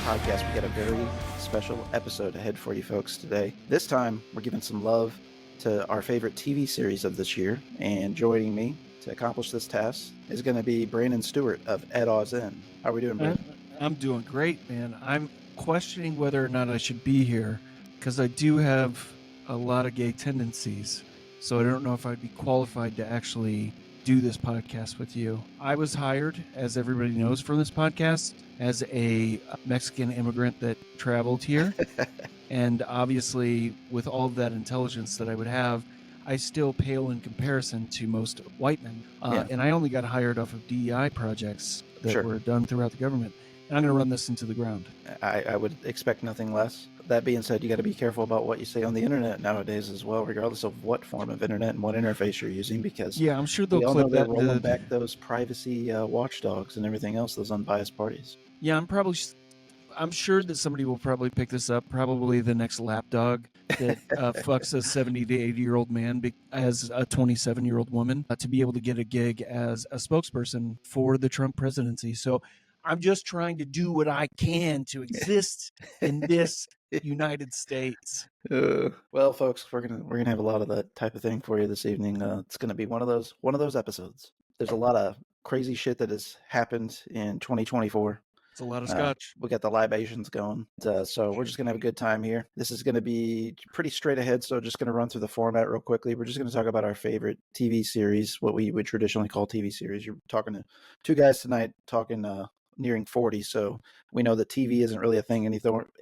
Podcast. We got a very special episode ahead for you folks today. This time, we're giving some love to our favorite TV series of this year, and joining me to accomplish this task is going to be Brandon Stuart of EDAW'S. How are we doing, Brandon? I'm doing great, man. I'm questioning whether or not I should be here because I do have a lot of gay tendencies, so I don't know if I'd be qualified to actually do this podcast with you. I was hired, as everybody knows from this podcast, as a Mexican immigrant that traveled here. And obviously, with all of that intelligence that I would have, I still pale in comparison to most white men. And I only got hired off of DEI projects that were done throughout the government. And I'm going to run this into the ground. I would expect nothing less. That being said, you got to be careful about what you say on the internet nowadays as well, regardless of what form of internet and what interface you're using, because I'm sure they'll clip that. Rolling back those privacy watchdogs and everything else, those unbiased parties. Yeah, I'm sure that somebody will probably pick this up, probably the next lapdog that fucks a 70 to 80-year-old man as a 27-year-old woman to be able to get a gig as a spokesperson for the Trump presidency. So I'm just trying to do what I can to exist in this United States. Well, folks, we're gonna have a lot of that type of thing for you this evening. It's gonna be one of those episodes. There's a lot of crazy shit that has happened in 2024. It's a lot of scotch. We got the libations going. So we're just going to have a good time here. This is going to be pretty straight ahead, so just going to run through the format real quickly. We're just going to talk about our favorite TV series, what we would traditionally call TV series. You're talking to two guys tonight, talking nearing 40, so we know that TV isn't really a thing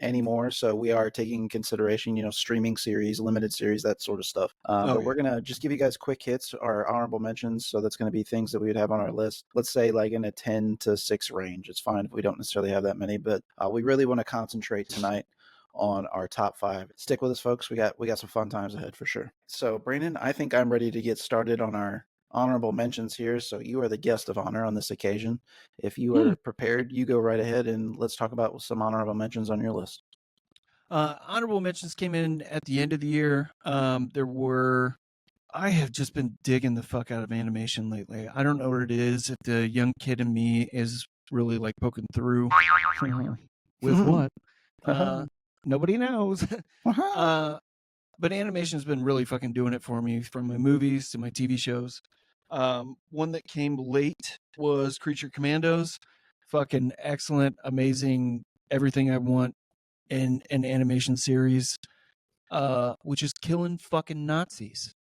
anymore, so we are taking consideration, streaming series, limited series, that sort of stuff. But we're going to just give you guys quick hits, our honorable mentions, so that's going to be things that we would have on our list. Let's say like in a 10 to 6 range. It's fine if we don't necessarily have that many, but we really want to concentrate tonight on our top 5. Stick with us, folks. We got some fun times ahead for sure. So, Brandon, I think I'm ready to get started on our honorable mentions here, so you are the guest of honor on this occasion. If you are prepared, you go right ahead and let's talk about some honorable mentions on your list. Honorable mentions came in at the end of the year. I have just been digging the fuck out of animation lately. I don't know what it is, if the young kid in me is really like poking through with what nobody knows. But animation has been really fucking doing it for me, from my movies to my TV shows. One that came late was Creature Commandos. Fucking excellent, amazing, everything I want in an animation series, which is killing fucking Nazis.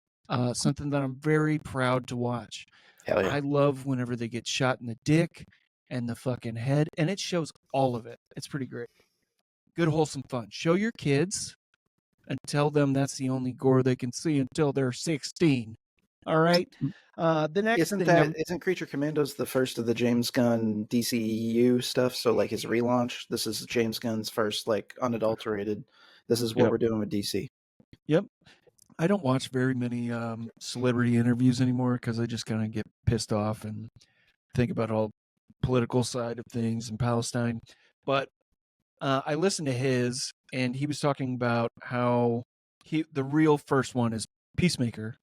Something that I'm very proud to watch. Hell yeah. I love whenever they get shot in the dick and the fucking head, and it shows all of it. It's pretty great. Good, wholesome fun. Show your kids and tell them that's the only gore they can see until they're 16. All right. The next isn't Creature Commandos the first of the James Gunn DCEU stuff? So like his relaunch, this is James Gunn's first like unadulterated. This is what we're doing with DC. Yep. I don't watch very many celebrity interviews anymore because I just kind of get pissed off and think about all political side of things in Palestine. But I listened to his, and he was talking about how the real first one is Peacemaker.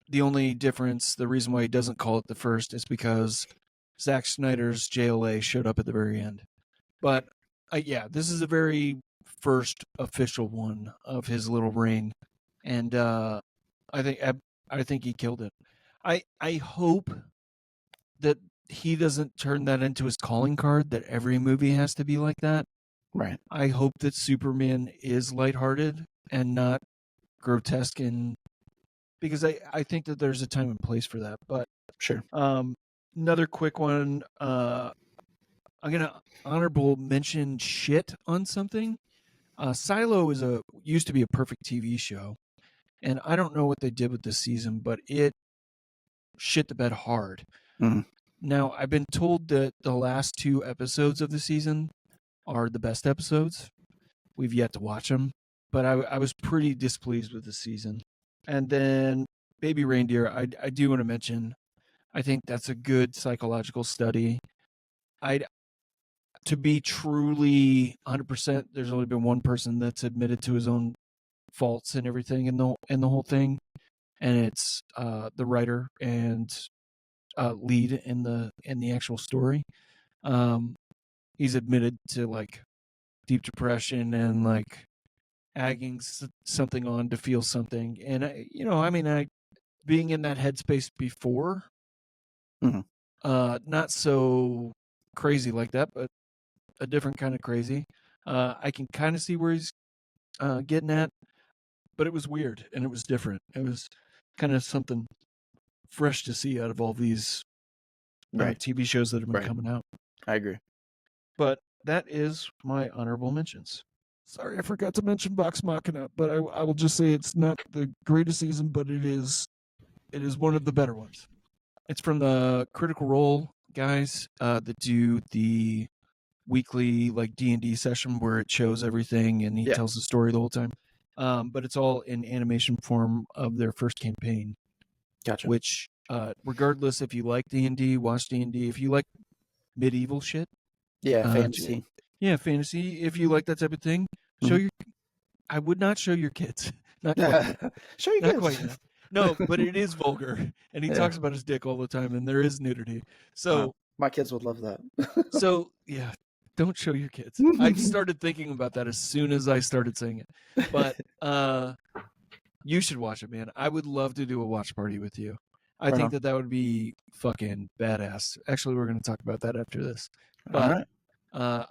The only difference, the reason why he doesn't call it the first, is because Zack Snyder's JLA showed up at the very end. But this is the very first official one of his little reign, and I think he killed it. I hope that he doesn't turn that into his calling card, that every movie has to be like that. Right. I hope that Superman is lighthearted and not grotesque and because I think that there's a time and place for that. But Sure. another quick one. I'm gonna honorable mention shit on something. Silo used to be a perfect TV show, and I don't know what they did with this season, but it shit the bed hard. Mhm. Now, I've been told that the last 2 episodes of the season are the best episodes. We've yet to watch them, but I was pretty displeased with the season. And then Baby Reindeer, I do want to mention, I think that's a good psychological study. To be truly 100%, there's only been one person that's admitted to his own faults and everything in the whole thing, and it's the writer and lead in the actual story. He's admitted to like deep depression and like agging something on to feel something, and I being in that headspace before, Mhm. not so crazy like that, but a different kind of crazy. I can kind of see where he's getting at, but it was weird and it was different. It was kind of something fresh to see out of all these Right. TV shows that have been Right. coming out. I agree. But that is my honorable mentions. Sorry, I forgot to mention Vox Machina, but I will just say it's not the greatest season, but it is one of the better ones. It's from the Critical Role guys that do the weekly like D&D session where it shows everything and he Yeah. tells the story the whole time. But it's all in animation form of their first campaign. Gotcha. Which, regardless if you like D&D, watch D&D. If you like medieval shit, Yeah, fantasy. Yeah, fantasy. If you like that type of thing, show Mhm. your. I would not show your kids. Not quite yet. Show your Not kids. quite yet. No, but it is vulgar, and he Yeah. talks about his dick all the time, and there is nudity. So, My kids would love that. yeah, don't show your kids. I started thinking about that as soon as I started saying it. But you should watch it, man. I would love to do a watch party with you. I Right think on. that would be fucking badass. Actually, we're going to talk about that after this. All But right.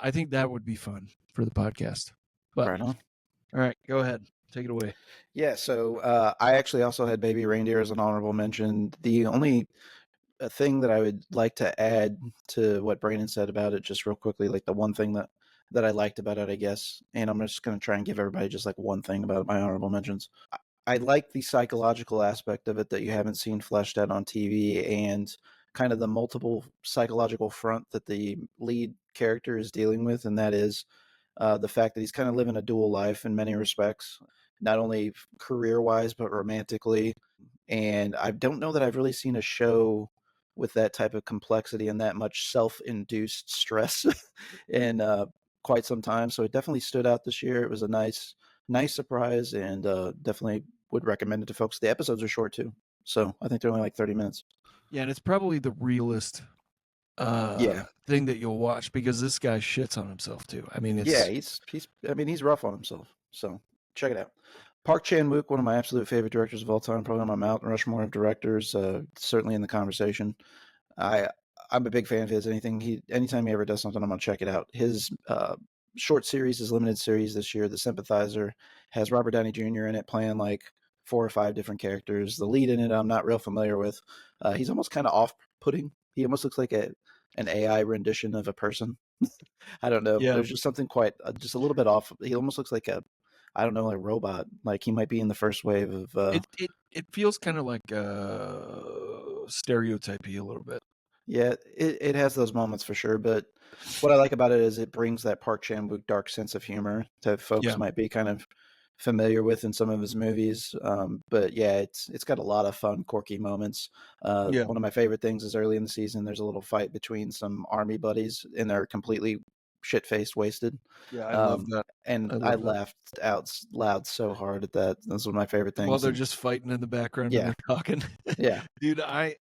I think that would be fun for the podcast. But Right on. all right, go ahead. Take it away. Yeah, so I actually also had Baby Reindeer as an honorable mention. The only thing that I would like to add to what Brandon said about it, just real quickly, like the one thing that I liked about it, I guess, and I'm just going to try and give everybody just like one thing about my honorable mentions. I like the psychological aspect of it that you haven't seen fleshed out on TV, and kind of the multiple psychological front that the lead character is dealing with, and that is the fact that he's kind of living a dual life in many respects, not only career wise, but romantically. And I don't know that I've really seen a show with that type of complexity and that much self induced stress in quite some time. So it definitely stood out this year. It was a nice surprise, and definitely would recommend it to folks. The episodes are short too. So I think they're only like 30 minutes. Yeah, and it's probably the realest Yeah. thing that you'll watch because this guy shits on himself too. I mean, Yeah, it's he's rough on himself. So check it out. Park Chan-wook, one of my absolute favorite directors of all time, probably on my Mount Rushmore of directors, certainly in the conversation. I I'm a big fan of his. Anytime he ever does something, I'm gonna check it out. His short series, his limited series this year, The Sympathizer, has Robert Downey Jr. in it playing like 4 or 5 different characters. The lead in it, I'm not real familiar with. He's almost kind of off-putting. He almost looks like an AI rendition of a person. I don't know. yeah. There's just something quite, just a little bit off. He almost looks like I don't know, like a robot. Like he might be in the first wave of. It feels kind of like stereotypy a little bit. Yeah, it has those moments for sure. But what I like about it is it brings that Park Chan-wook dark sense of humor that folks Yeah. might be kind of familiar with in some of his movies. But yeah, it's got a lot of fun, quirky moments. Yeah. One of my favorite things is early in the season, there's a little fight between some army buddies, and they're completely shit-faced, wasted. Yeah, I love that. And I I love that. laughed out loud so hard at that. That's one of my favorite While things. they're And just fighting in the background and yeah, they're talking. yeah, Dude, I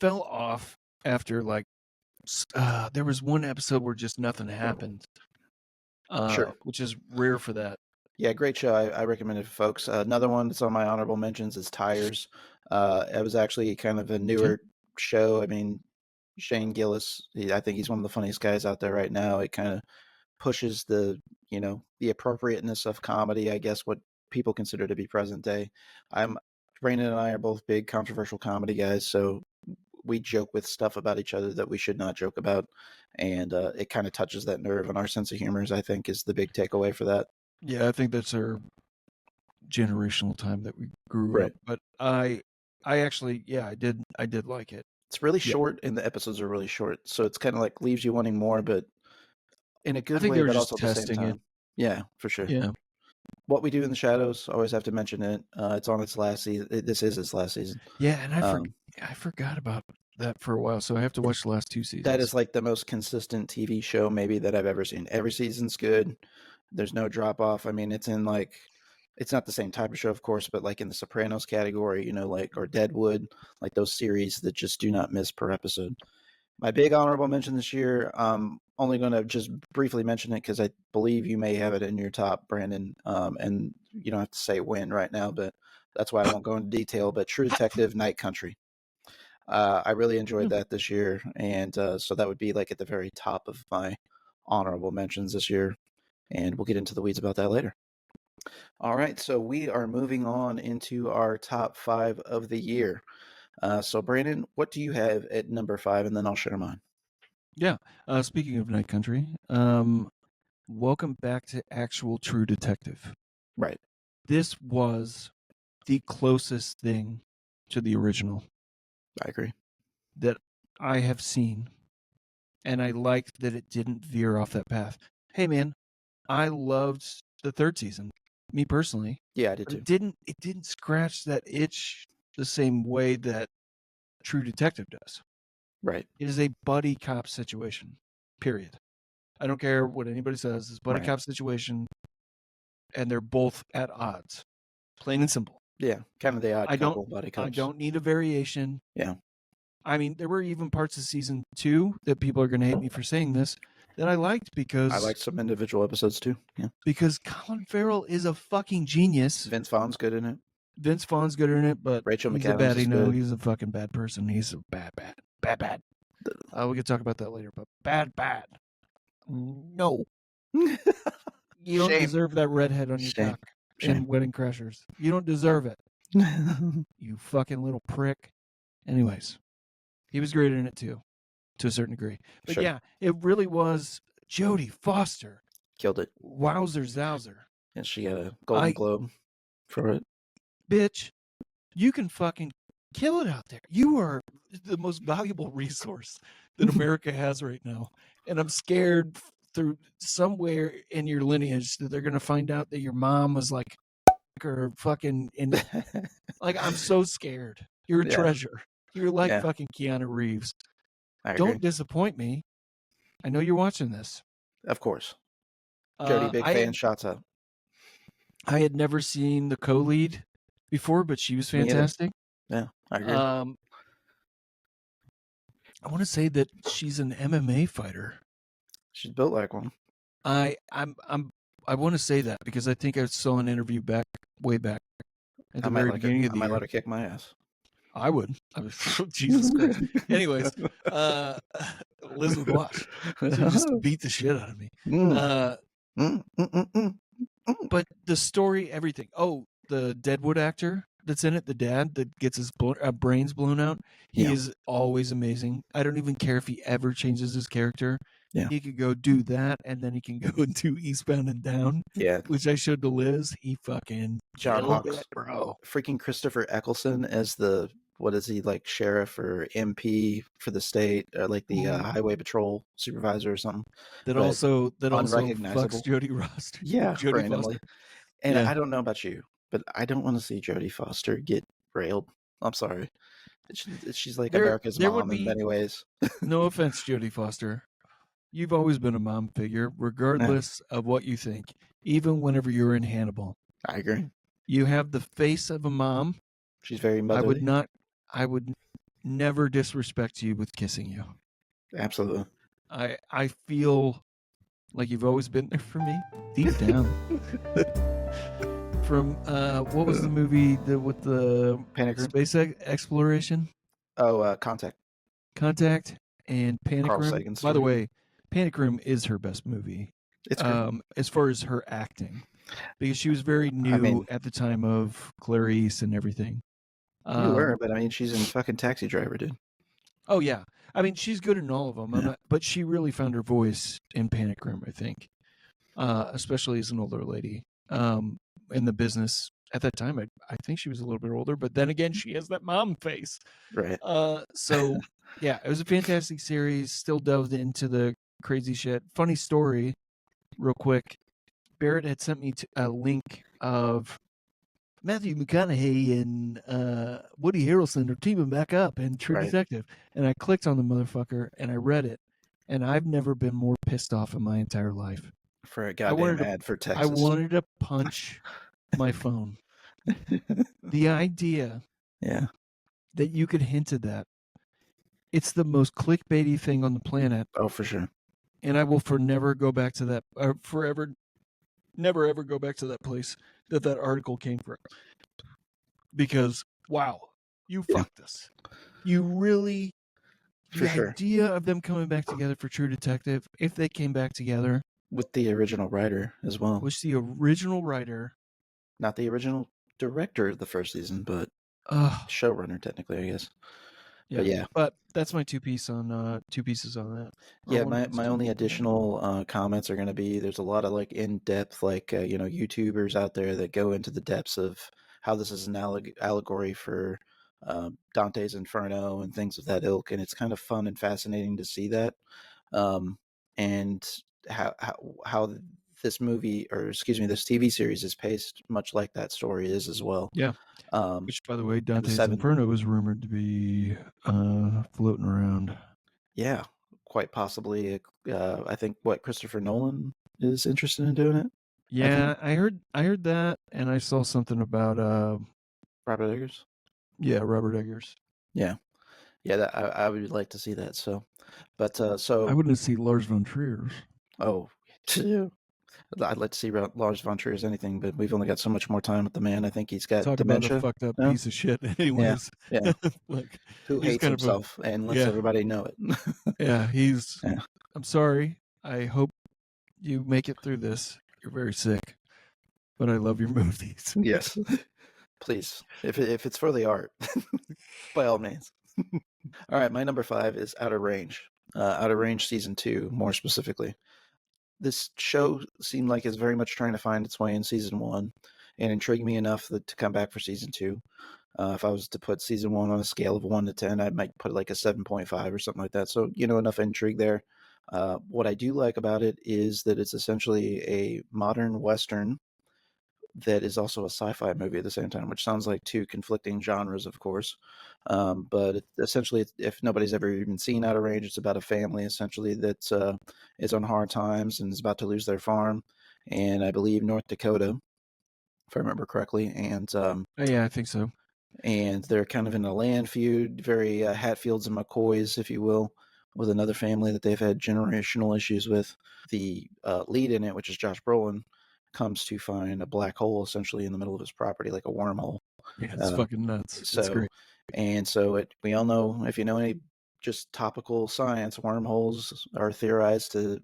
fell off after like there was one episode where just nothing happened. sure. Which is rare for that. Yeah, great show. I recommend it for folks. Another one that's on my honorable mentions is Tires. It was actually kind of a newer show. I mean, Shane Gillis, I think he's one of the funniest guys out there right now. It kind of pushes the appropriateness of comedy, I guess, what people consider to be present day. I'm Brandon and I are both big controversial comedy guys, so we joke with stuff about each other that we should not joke about, and it kind of touches that nerve. And our sense of humor, I think, is the big takeaway for that. Yeah, I think that's our generational time that we grew up. Right. But I actually, yeah, I did like it. It's really Yeah. short, and the episodes are really short, so it's kind of like leaves you wanting more, but in a I good think they way, were but just also at the same testing it. time. Yeah, for sure. Yeah. What We Do in the Shadows, always have to mention it. It's on its last season. This is its last season. Yeah, and I forgot about that for a while, so I have to watch the last 2 seasons. That is like the most consistent TV show maybe that I've ever seen. Every season's good. There's no drop off. I mean, it's in like, it's not the same type of show, of course, but like in the Sopranos category, you know, like, or Deadwood, like those series that just do not miss per episode. My big honorable mention this year, only going to just briefly mention it because I believe you may have it in your top, Brandon, and you don't have to say when right now, but that's why I won't go into detail. But True Detective Night Country. I really enjoyed that this year, and so that would be like at the very top of my honorable mentions this year, and we'll get into the weeds about that later. All right, so we are moving on into our top 5 of the year. So Brandon, what do you have at number 5, and then I'll share mine. Yeah. Speaking of Night Country, welcome back to actual True Detective. Right. This was the closest thing to the original I agree. that I have seen, and I liked that it didn't veer off that path. Hey, man, I loved the 3rd season, me personally. Yeah, I did too. It didn't scratch that itch the same way that True Detective does. Right. It is a buddy cop situation, period. I don't care what anybody says. It's a buddy cop situation, and they're both at odds, plain and simple. Yeah, kind of the odd couple buddy cops. I don't need a variation. Yeah. I mean, there were even parts of season 2 that people are going to hate me for saying this that I liked because I liked some individual episodes too. Yeah. Because Colin Farrell is a fucking genius. Vince Vaughn's good in it. Vince Vaughn's good in it, but Rachel he's McAdams a baddie. is No, good. he's a fucking bad person. He's a bad. We could talk about that later, but bad. No. You don't deserve that redhead on your cock in Wedding Crashers. You don't deserve it. You fucking little prick. Anyways, he was great in it too, to a certain degree. But yeah, it really was Jodie Foster. Killed it. Wowzer zowzer. And she got a Golden Globe for it. Bitch, you can fucking kill it out there. You are the most valuable resource that America has right now. And I'm scared through somewhere in your lineage that they're going to find out that your mom was like, or fucking, like, I'm so scared. You're a treasure. You're like fucking Keanu Reeves. Don't disappoint me. I know you're watching this. Of course. Jodie, big fan, shots up. I had never seen the co-lead before, but she was fantastic. Yeah, I agree. I want to say that she's an MMA fighter. She's built like one. I want to say that because I think I saw an interview way back at the very beginning of the year. I might let her kick my ass. I would. Jesus Christ. Anyways, Liz would watch. She just beat the shit out of me. But the story, everything. Oh, the Deadwood actor that's in it, the dad that gets his brains blown out, he is always amazing. I don't even care if he ever changes his character. Yeah. He could go do that, and then he can go and do Eastbound and Down. Yeah. Which I showed to Liz. He fucking John Hawkes, bro. Freaking Christopher Eccleston as the, what is he, like sheriff or MP for the state, or like the highway patrol supervisor or something. That also fucks Jodie Foster. Yeah, Jodie Foster. And I don't know about you, but I don't want to see Jodie Foster get railed. I'm sorry. She's like America's mom in many ways. No offense, Jodie Foster. You've always been a mom figure, regardless of what you think, even whenever you're in Hannibal. I agree. You have the face of a mom. She's very motherly. I would never disrespect you with kissing you. Absolutely. I feel like you've always been there for me, deep down. From what was the movie with the Panic Room? Space exploration? Oh, Contact and Panic Carl Room. Sagan's By the way, Panic Room is her best movie. It's good. As far as her acting, because she was very new at the time of Clarice and everything. You were, but I mean, she's in fucking Taxi Driver, dude. Oh yeah, I mean she's good in all of them. Yeah. But she really found her voice in Panic Room, I think, especially as an older lady in the business. At that time, I think she was a little bit older, but then again, she has that mom face. Right. So yeah, it was a fantastic series. Still delved into the crazy shit. Funny story, real quick. Barrett had sent me a link of Matthew McConaughey and Woody Harrelson are teaming back up in True Right. Detective, and I clicked on the motherfucker and I read it, and I've never been more pissed off in my entire life. For a goddamn ad for I Texas. wanted to punch my phone. The idea Yeah. that you could hint at that. It's the most clickbaity thing on the planet, Oh, for sure. and I will never go back to that. Forever, never ever go back to that place that article came from. Because wow, you fucked us. You really. For The sure. idea of them coming back together for True Detective, if they came back together, With the original writer as well. was the original writer, Not the original director of the first season, but showrunner technically, I guess. yeah. But yeah. But that's my two pieces on that. Yeah, my only additional comments are going to be there's a lot of like in-depth like YouTubers out there that go into the depths of how this is an allegory for Dante's Inferno and things of that ilk, and it's kind of fun and fascinating to see that, and how this movie, or excuse me, this TV series is paced much like that story is as well. Yeah. Which, by the way, Dante's seven- Inferno is rumored to be floating around. Yeah, quite possibly. I think Christopher Nolan is interested in doing it. Yeah, I heard that, and I saw something about Robert Eggers. Yeah, Robert Eggers. Yeah, that I would like to see that. So, but so I wouldn't see Lars von Trier's. Oh, I'd like to see Lars von Trier's anything, but we've only got so much more time with the man. I think he's got Talk dementia. about a fucked up piece of shit. Anyways, yeah. Like, Who hates himself and lets everybody know it. Yeah, he's. Yeah. I'm sorry. I hope you make it through this. You're very sick, but I love your movies. Yes, please. If it's for the art, by all means. All right, my number 5 is Outer Range. Outer Range season 2, more specifically. This show seemed like it's very much trying to find its way in season 1, and intrigued me enough to come back for season 2. If I was to put season 1 on a scale of 1 to 10, I might put like a 7.5 or something like that. So, enough intrigue there. What I do like about it is that it's essentially a modern Western that is also a sci-fi movie at the same time, which sounds like two conflicting genres, of course. But essentially, if nobody's ever even seen Outer Range, it's about a family essentially that is on hard times and is about to lose their farm, and I believe North Dakota, if I remember correctly. And yeah, I think so. And they're kind of in a land feud, very Hatfields and McCoys, if you will, with another family that they've had generational issues with. The lead in it, which is Josh Brolin, comes to find a black hole essentially in the middle of his property, like a wormhole. Yeah, it's fucking nuts. So, it's great. And so we all know, if you know any just topical science, wormholes are theorized to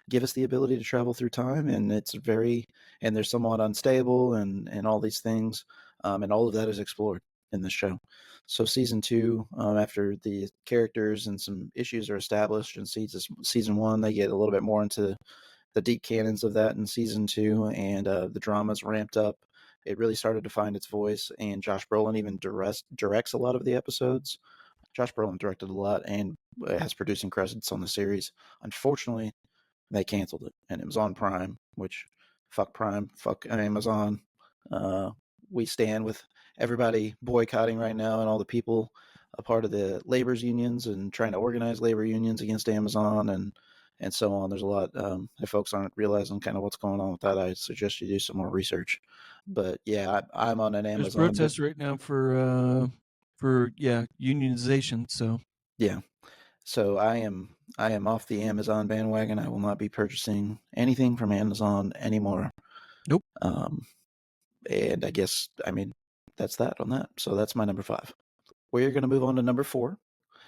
give us the ability to travel through time, and they're somewhat unstable and all these things, and all of that is explored in the show. So season 2, after the characters and some issues are established in season 1, they get a little bit more into the deep canons of that in season 2, and the drama's ramped up. It really started to find its voice, and Josh Brolin even directs a lot of the episodes. Josh Brolin directed a lot and has producing credits on the series. Unfortunately, they canceled it, and it was on Prime, which fuck Prime, fuck Amazon. We stand with everybody boycotting right now, and all the people a part of the labor's unions and trying to organize labor unions against Amazon and so on. There's a lot. If folks aren't realizing kind of what's going on with that, I suggest you do some more research. But yeah, I'm on an Amazon. There's protests right now for unionization. So yeah, so I am off the Amazon bandwagon. I will not be purchasing anything from Amazon anymore. Nope. And I guess that's that on that. So that's my number 5. We're going to move on to number 4.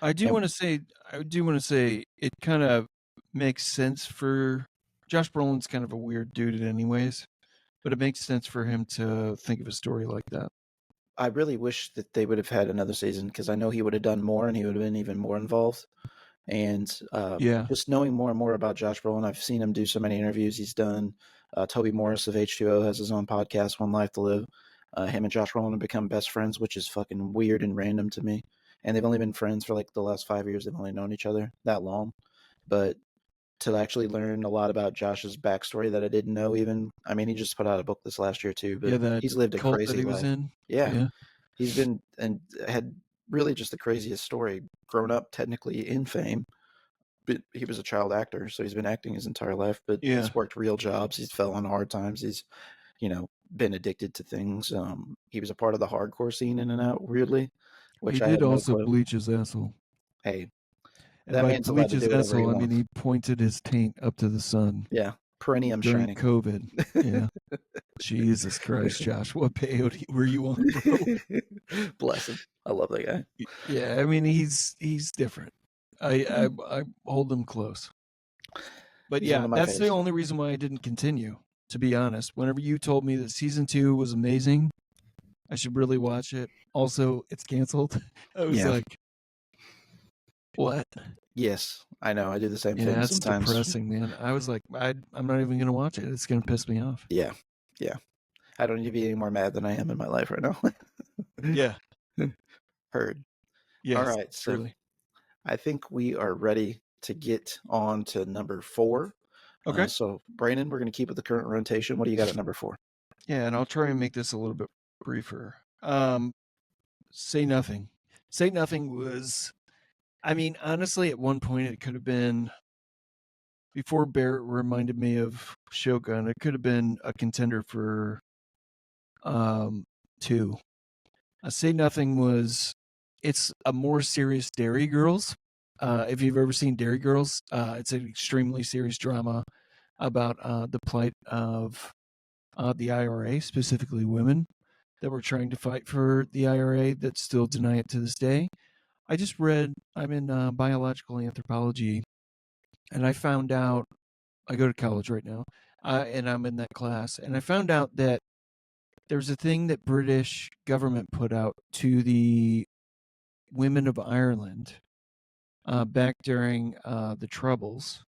I do want to say it kind of makes sense for Josh Brolin's kind of a weird dude anyways, but it makes sense for him to think of a story like that. I really wish that they would have had another season because I know he would have done more and he would have been even more involved. And Yeah. just knowing more and more about Josh Brolin, I've seen him do so many interviews. He's done. Toby Morris of H2O has his own podcast, One Life to Live. Him and Josh Brolin have become best friends, which is fucking weird and random to me. And they've only been friends for like the last 5 years. They've only known each other that long. But to actually learn a lot about Josh's backstory that I didn't know even. I mean, he just put out a book this last year too, but Yeah, that he's lived a cult that crazy he was life. in. Yeah. Yeah. He's been and had really just the craziest story. Grown up technically in fame, but he was a child actor, so he's been acting his entire life, but Yeah. he's worked real jobs. He's fell on hard times. He's, been addicted to things. He was a part of the hardcore scene in and out, weirdly, He which I did had no also clue. bleach his asshole. Hey, And that by man's allowed bleach to his do whatever he asshole, I mean wants. he pointed his taint up to the sun Yeah, perennium during shining. COVID. Yeah. Jesus Christ, Josh, what peyote were you on, bro? Bless him. I love that guy. Yeah, I mean he's different. I hold him close. But He's one yeah, of my that's the faves. only reason why I didn't continue, to be honest. Whenever you told me that season 2 was amazing, I should really watch it. Also, it's canceled. I was Yeah. like, what? Yes, I know. I do the same Yeah, thing that's sometimes. depressing, man. I was like, I'm not even going to watch it. It's going to piss me off. Yeah. I don't need to be any more mad than I am in my life right now. Yeah. Heard. Yes, All right, so truly. I think we are ready to get on to number 4. Okay. So, Brandon, we're going to keep with the current rotation. What do you got at number 4? Yeah, and I'll try and make this a little bit briefer. Say Nothing. Say Nothing was, I mean, honestly, at one point it could have been, before Barrett reminded me of Shogun, it could have been a contender for 2. Say Nothing was, it's a more serious Dairy Girls. If you've ever seen Dairy Girls, it's an extremely serious drama about the plight of the IRA, specifically women that were trying to fight for the IRA that still deny it to this day. I just read, I'm in biological anthropology, and I found out, I go to college right now, and I'm in that class, and I found out that there's a thing that British government put out to the women of Ireland back during the Troubles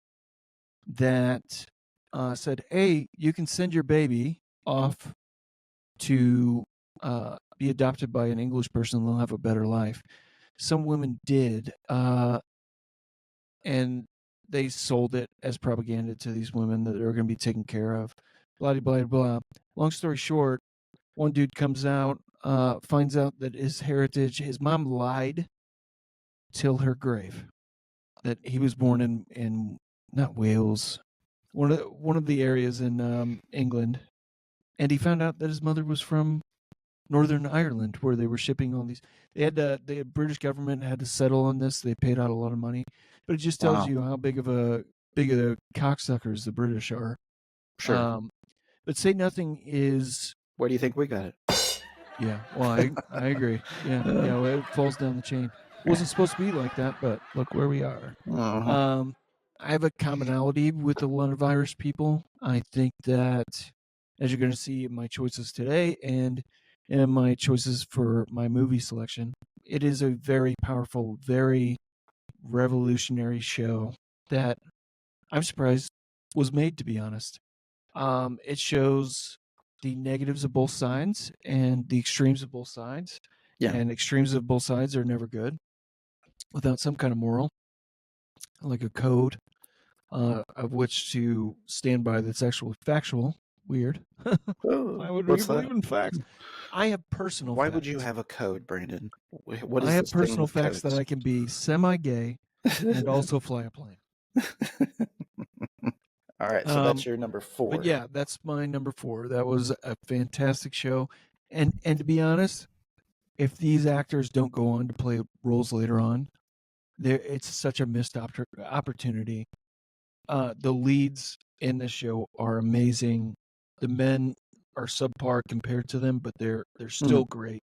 that said, hey, you can send your baby off to be adopted by an English person and they'll have a better life. Some women did, and they sold it as propaganda to these women that they're going to be taken care of. Blah, blah, blah. Long story short, one dude comes out, finds out that his heritage, his mom lied till her grave, that he was born in not Wales, one of the areas in England, and he found out that his mother was from Northern Ireland, where they were shipping all these. The British government had to settle on this. They paid out a lot of money, but it just tells you how big of the cocksuckers the British are. Sure. But Say Nothing is. Where do you think we got it? Yeah, well, I agree. Yeah, well, it falls down the chain. It wasn't supposed to be like that, but look where we are. Uh-huh. I have a commonality with a lot of Irish people. I think that, as you're going to see in my choices today and in my choices for my movie selection, it is a very powerful, very revolutionary show that I'm surprised was made, to be honest. It shows the negatives of both sides and the extremes of both sides. Yeah. And extremes of both sides are never good without some kind of moral, like a code of which to stand by that's actually factual. Weird. Why would we believe in facts? I have personal Why facts. would you have a code, Brandon? What is I have this thing personal with facts codes? that I can be semi-gay and also fly a plane. All right, so that's your number 4. But yeah, that's my number 4. That was a fantastic show. And to be honest, if these actors don't go on to play roles later on, it's such a missed opportunity. The leads in this show are amazing. The men are subpar compared to them, but they're still great.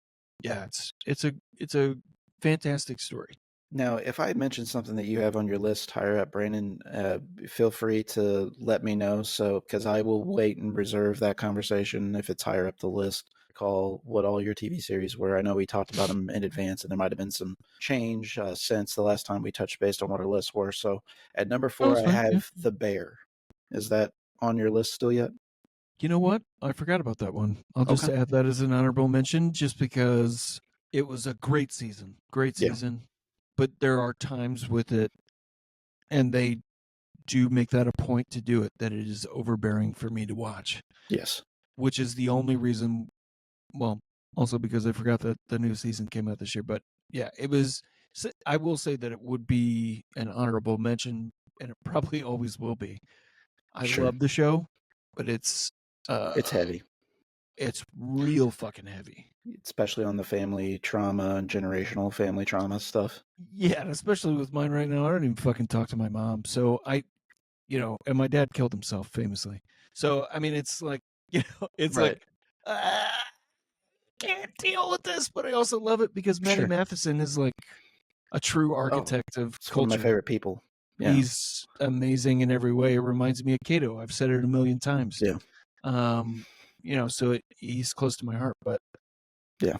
Yeah, it's a fantastic story. Now, if I mentioned something that you have on your list higher up, Brandon, feel free to let me know. So, because I will wait and reserve that conversation if it's higher up the list. recall what all your TV series were. I know we talked about them in advance, and there might have been some change since the last time we touched based on what our lists were. So at number 4, I fine. Yeah. have The Bear. Is that on your list still yet? You know what? I forgot about that one. I'll just add that as an honorable mention just because it was a great season. Great season. But there are times with it, and they do make that a point to do it, that it is overbearing for me to watch. Yes. Which is the only reason, well, also because I forgot that the new season came out this year. But yeah, it was, I will say that it would be an honorable mention, and it probably always will be. I love the show, but it's heavy. It's real fucking heavy. Especially on the family trauma and generational family trauma stuff. Yeah, and especially with mine right now. I don't even fucking talk to my mom. So and my dad killed himself famously. So, I mean, it's like, it's like, can't deal with this, but I also love it because Matty Matheson is like a true architect of culture. One of my favorite people. Yeah. He's amazing in every way. It reminds me of Kato. I've said it a million times. Yeah. So he's close to my heart, but yeah.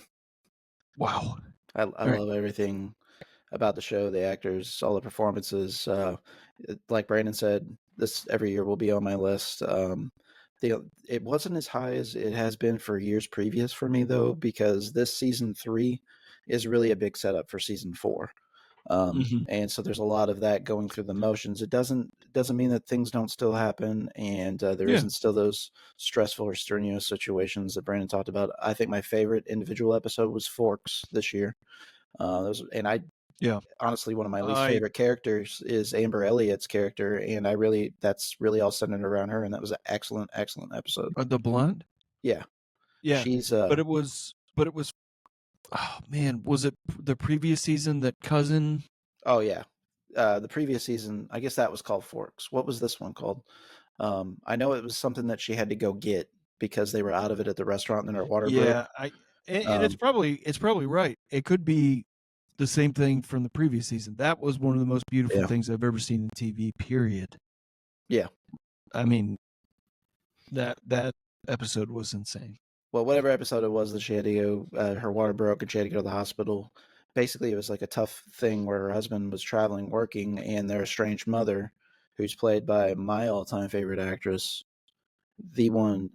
Wow. I love everything about the show, the actors, all the performances. Like Brandon said, this every year will be on my list. It wasn't as high as it has been for years previous for me, though, because this season 3 is really a big setup for season 4. And so there's a lot of that going through the motions. It doesn't mean that things don't still happen, and there isn't still those stressful or strenuous situations that Brandon talked about. I think my favorite individual episode was Forks this year. Honestly, one of my least favorite characters is Amber Elliott's character, and that's really all centered around her, and that was an excellent episode. The blonde? Yeah. She's but it was oh man, was it the previous season that cousin? Oh yeah. The previous season, I guess that was called Forks. What was this one called? I know it was something that she had to go get because they were out of it at the restaurant and her water broke. And it's probably right. It could be the same thing from the previous season. That was one of the most beautiful things I've ever seen in TV, period. Yeah. I mean, that episode was insane. Well, whatever episode it was that she had to go, her water broke and she had to go to the hospital. Basically, it was like a tough thing where her husband was traveling, working, and their estranged mother, who's played by my all-time favorite actress, the one,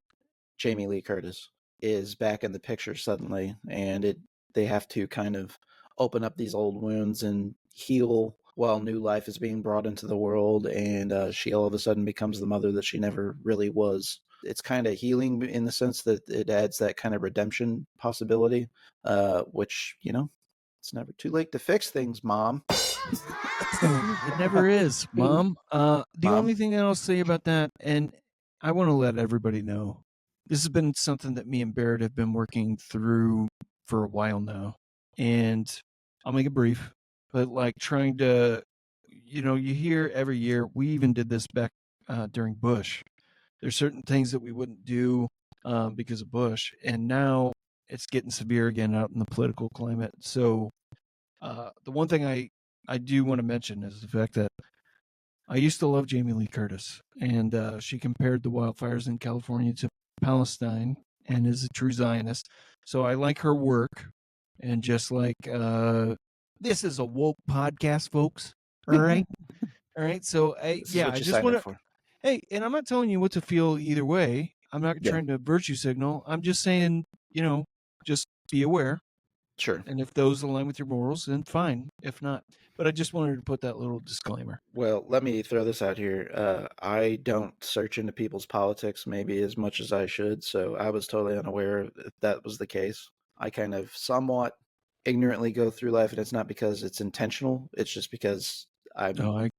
Jamie Lee Curtis, is back in the picture suddenly, and they have to kind of open up these old wounds and heal while new life is being brought into the world, and she all of a sudden becomes the mother that she never really was. It's kind of healing in the sense that it adds that kind of redemption possibility, which, it's never too late to fix things, Mom. It never is, Mom. The only thing I'll say about that, and I want to let everybody know, this has been something that me and Barrett have been working through for a while now. And I'll make it brief, but like trying to, you hear every year, we even did this back during Bush. There's certain things that we wouldn't do because of Bush. And now it's getting severe again out in the political climate. So the one thing I do want to mention is the fact that I used to love Jamie Lee Curtis, and she compared the wildfires in California to Palestine and is a true Zionist. So I like her work, and just like this is a woke podcast, folks. All right, all right. So I just want to. Hey, and I'm not telling you what to feel either way. I'm not trying to virtue signal. I'm just saying, just be aware. Sure. And if those align with your morals, then fine. If not, but I just wanted to put that little disclaimer. Well, let me throw this out here. I don't search into people's politics maybe as much as I should, so I was totally unaware if that was the case. I kind of somewhat ignorantly go through life, and it's not because it's intentional. It's just because I'm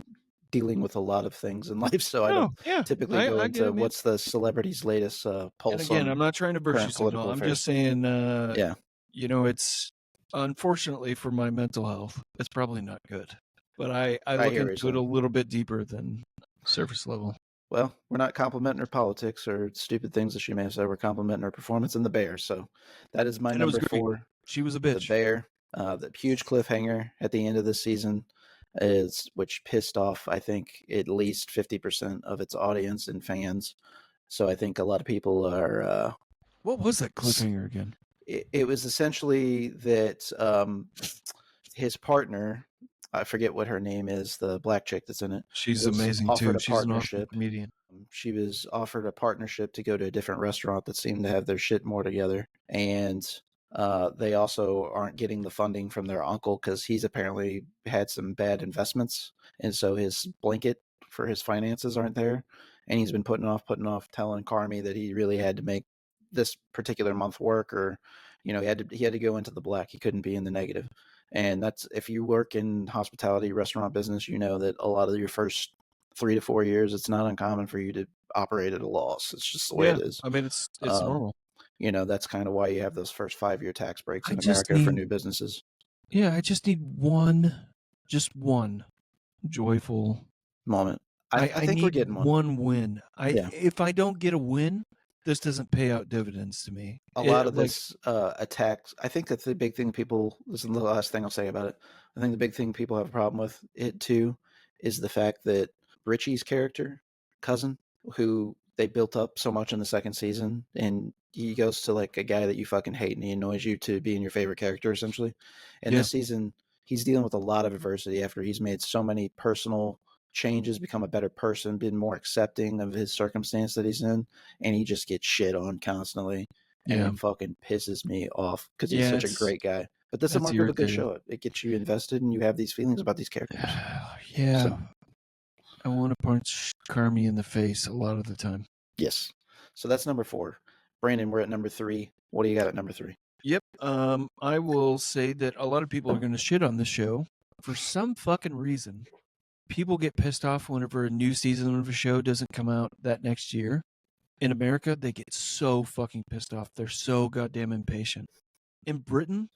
dealing with a lot of things in life, so I don't typically go into what's the celebrity's latest pulse. And again, I'm not trying to virtue signal. I'm just saying, it's unfortunately for my mental health, it's probably not good. But I look into it a little bit deeper than surface level. Well, we're not complimenting her politics or stupid things that she may have said. We're complimenting her performance in The Bear. So that is my number 4. She was a bitch. The Bear. The huge cliffhanger at the end of the season which pissed off, I think, at least 50% of its audience and fans. So I think a lot of people are What was that cliffhanger again? It was essentially that his partner, I forget what her name is, the black chick that's in it, She's was amazing offered too. a She's an awesome partnership. comedian. She was offered a partnership to go to a different restaurant that seemed to have their shit more together. And they also aren't getting the funding from their uncle because he's apparently had some bad investments. And so his blanket for his finances aren't there. And he's been putting off, telling Carmi that he really had to make this particular month work, or he had to go into the black. He couldn't be in the negative. And that's, if you work in hospitality restaurant business, you know that a lot of your first 3 to 4 years, it's not uncommon for you to operate at a loss. It's just the way it is. I mean, it's normal. That's kind of why you have those first 5-year tax breaks in I just America for need- new businesses. Yeah, I just need just one joyful Moment. I think need we're getting one. win. If I don't get a win, this doesn't pay out dividends to me. A lot of this attacks. I think that's the big thing people. This is the last thing I'll say about it. I think the big thing people have a problem with it too is the fact that Richie's character, cousin, who they built up so much in the second season, and he goes to like a guy that you fucking hate, and he annoys you to being your favorite character essentially. And this season, he's dealing with a lot of adversity after he's made so many personal changes, become a better person, been more accepting of his circumstance that he's in, and he just gets shit on constantly, and it fucking pisses me off because he's such a great guy. But that's the mark of a good show. It gets you invested, and you have these feelings about these characters. So, I want to punch Carmi in the face a lot of the time. Yes. So that's number 4. Brandon, we're at number 3. What do you got at number 3? Yep. I will say that a lot of people are going to shit on this show for some fucking reason. People get pissed off whenever a new season of a show doesn't come out that next year. In America, they get so fucking pissed off. They're so goddamn impatient. In Britain,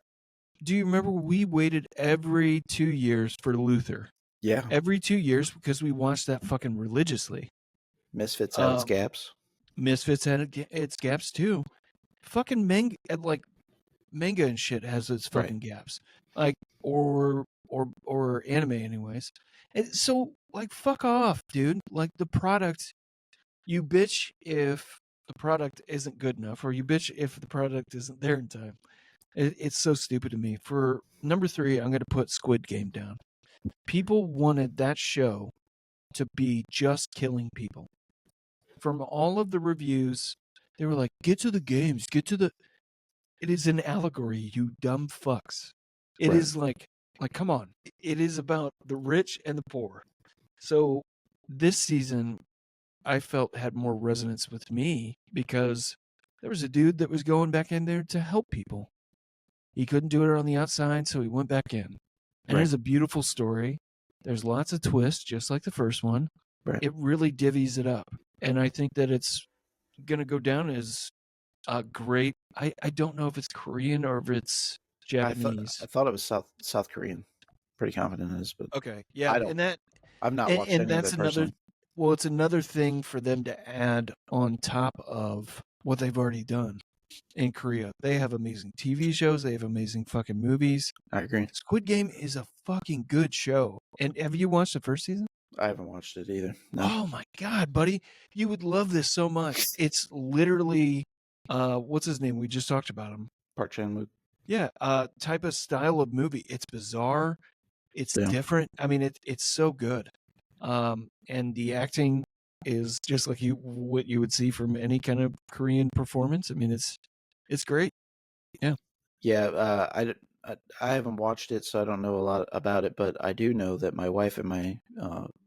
do you remember we waited every 2 years for Luther? Yeah. Every 2 years because we watched that fucking religiously. Misfits had its gaps. Misfits had its gaps too. Fucking manga and shit has its fucking gaps. Like, or anime anyways. And so, like, fuck off, dude. Like, the product, you bitch if the product isn't good enough, or you bitch if the product isn't there in time. It's so stupid to me. For number 3, I'm going to put Squid Game down. People wanted that show to be just killing people. From all of the reviews, they were like, get to the games, It is an allegory, you dumb fucks. It is like, come on. It is about the rich and the poor. So this season, I felt had more resonance with me because there was a dude that was going back in there to help people. He couldn't do it on the outside, so he went back in. And there's a beautiful story. There's lots of twists, just like the first one. It really divvies it up. And I think that it's going to go down as a great... I don't know if it's Korean or if it's Japanese. I thought it was South Korean. Pretty confident it is, but okay, yeah, I've not watched any of it personally. Well, it's another thing for them to add on top of what they've already done in Korea. They have amazing TV shows. They have amazing fucking movies. I agree. Squid Game is a fucking good show. And have you watched the first season? I haven't watched it either. No. Oh my God, buddy. You would love this so much. It's literally, what's his name? We just talked about him. Park Chan-wook. Yeah, type of style of movie. It's bizarre. It's different. I mean, it's so good. And the acting is just like what you would see from any kind of Korean performance. I mean, it's great. Yeah. Yeah. I haven't watched it, so I don't know a lot about it, but I do know that my wife and my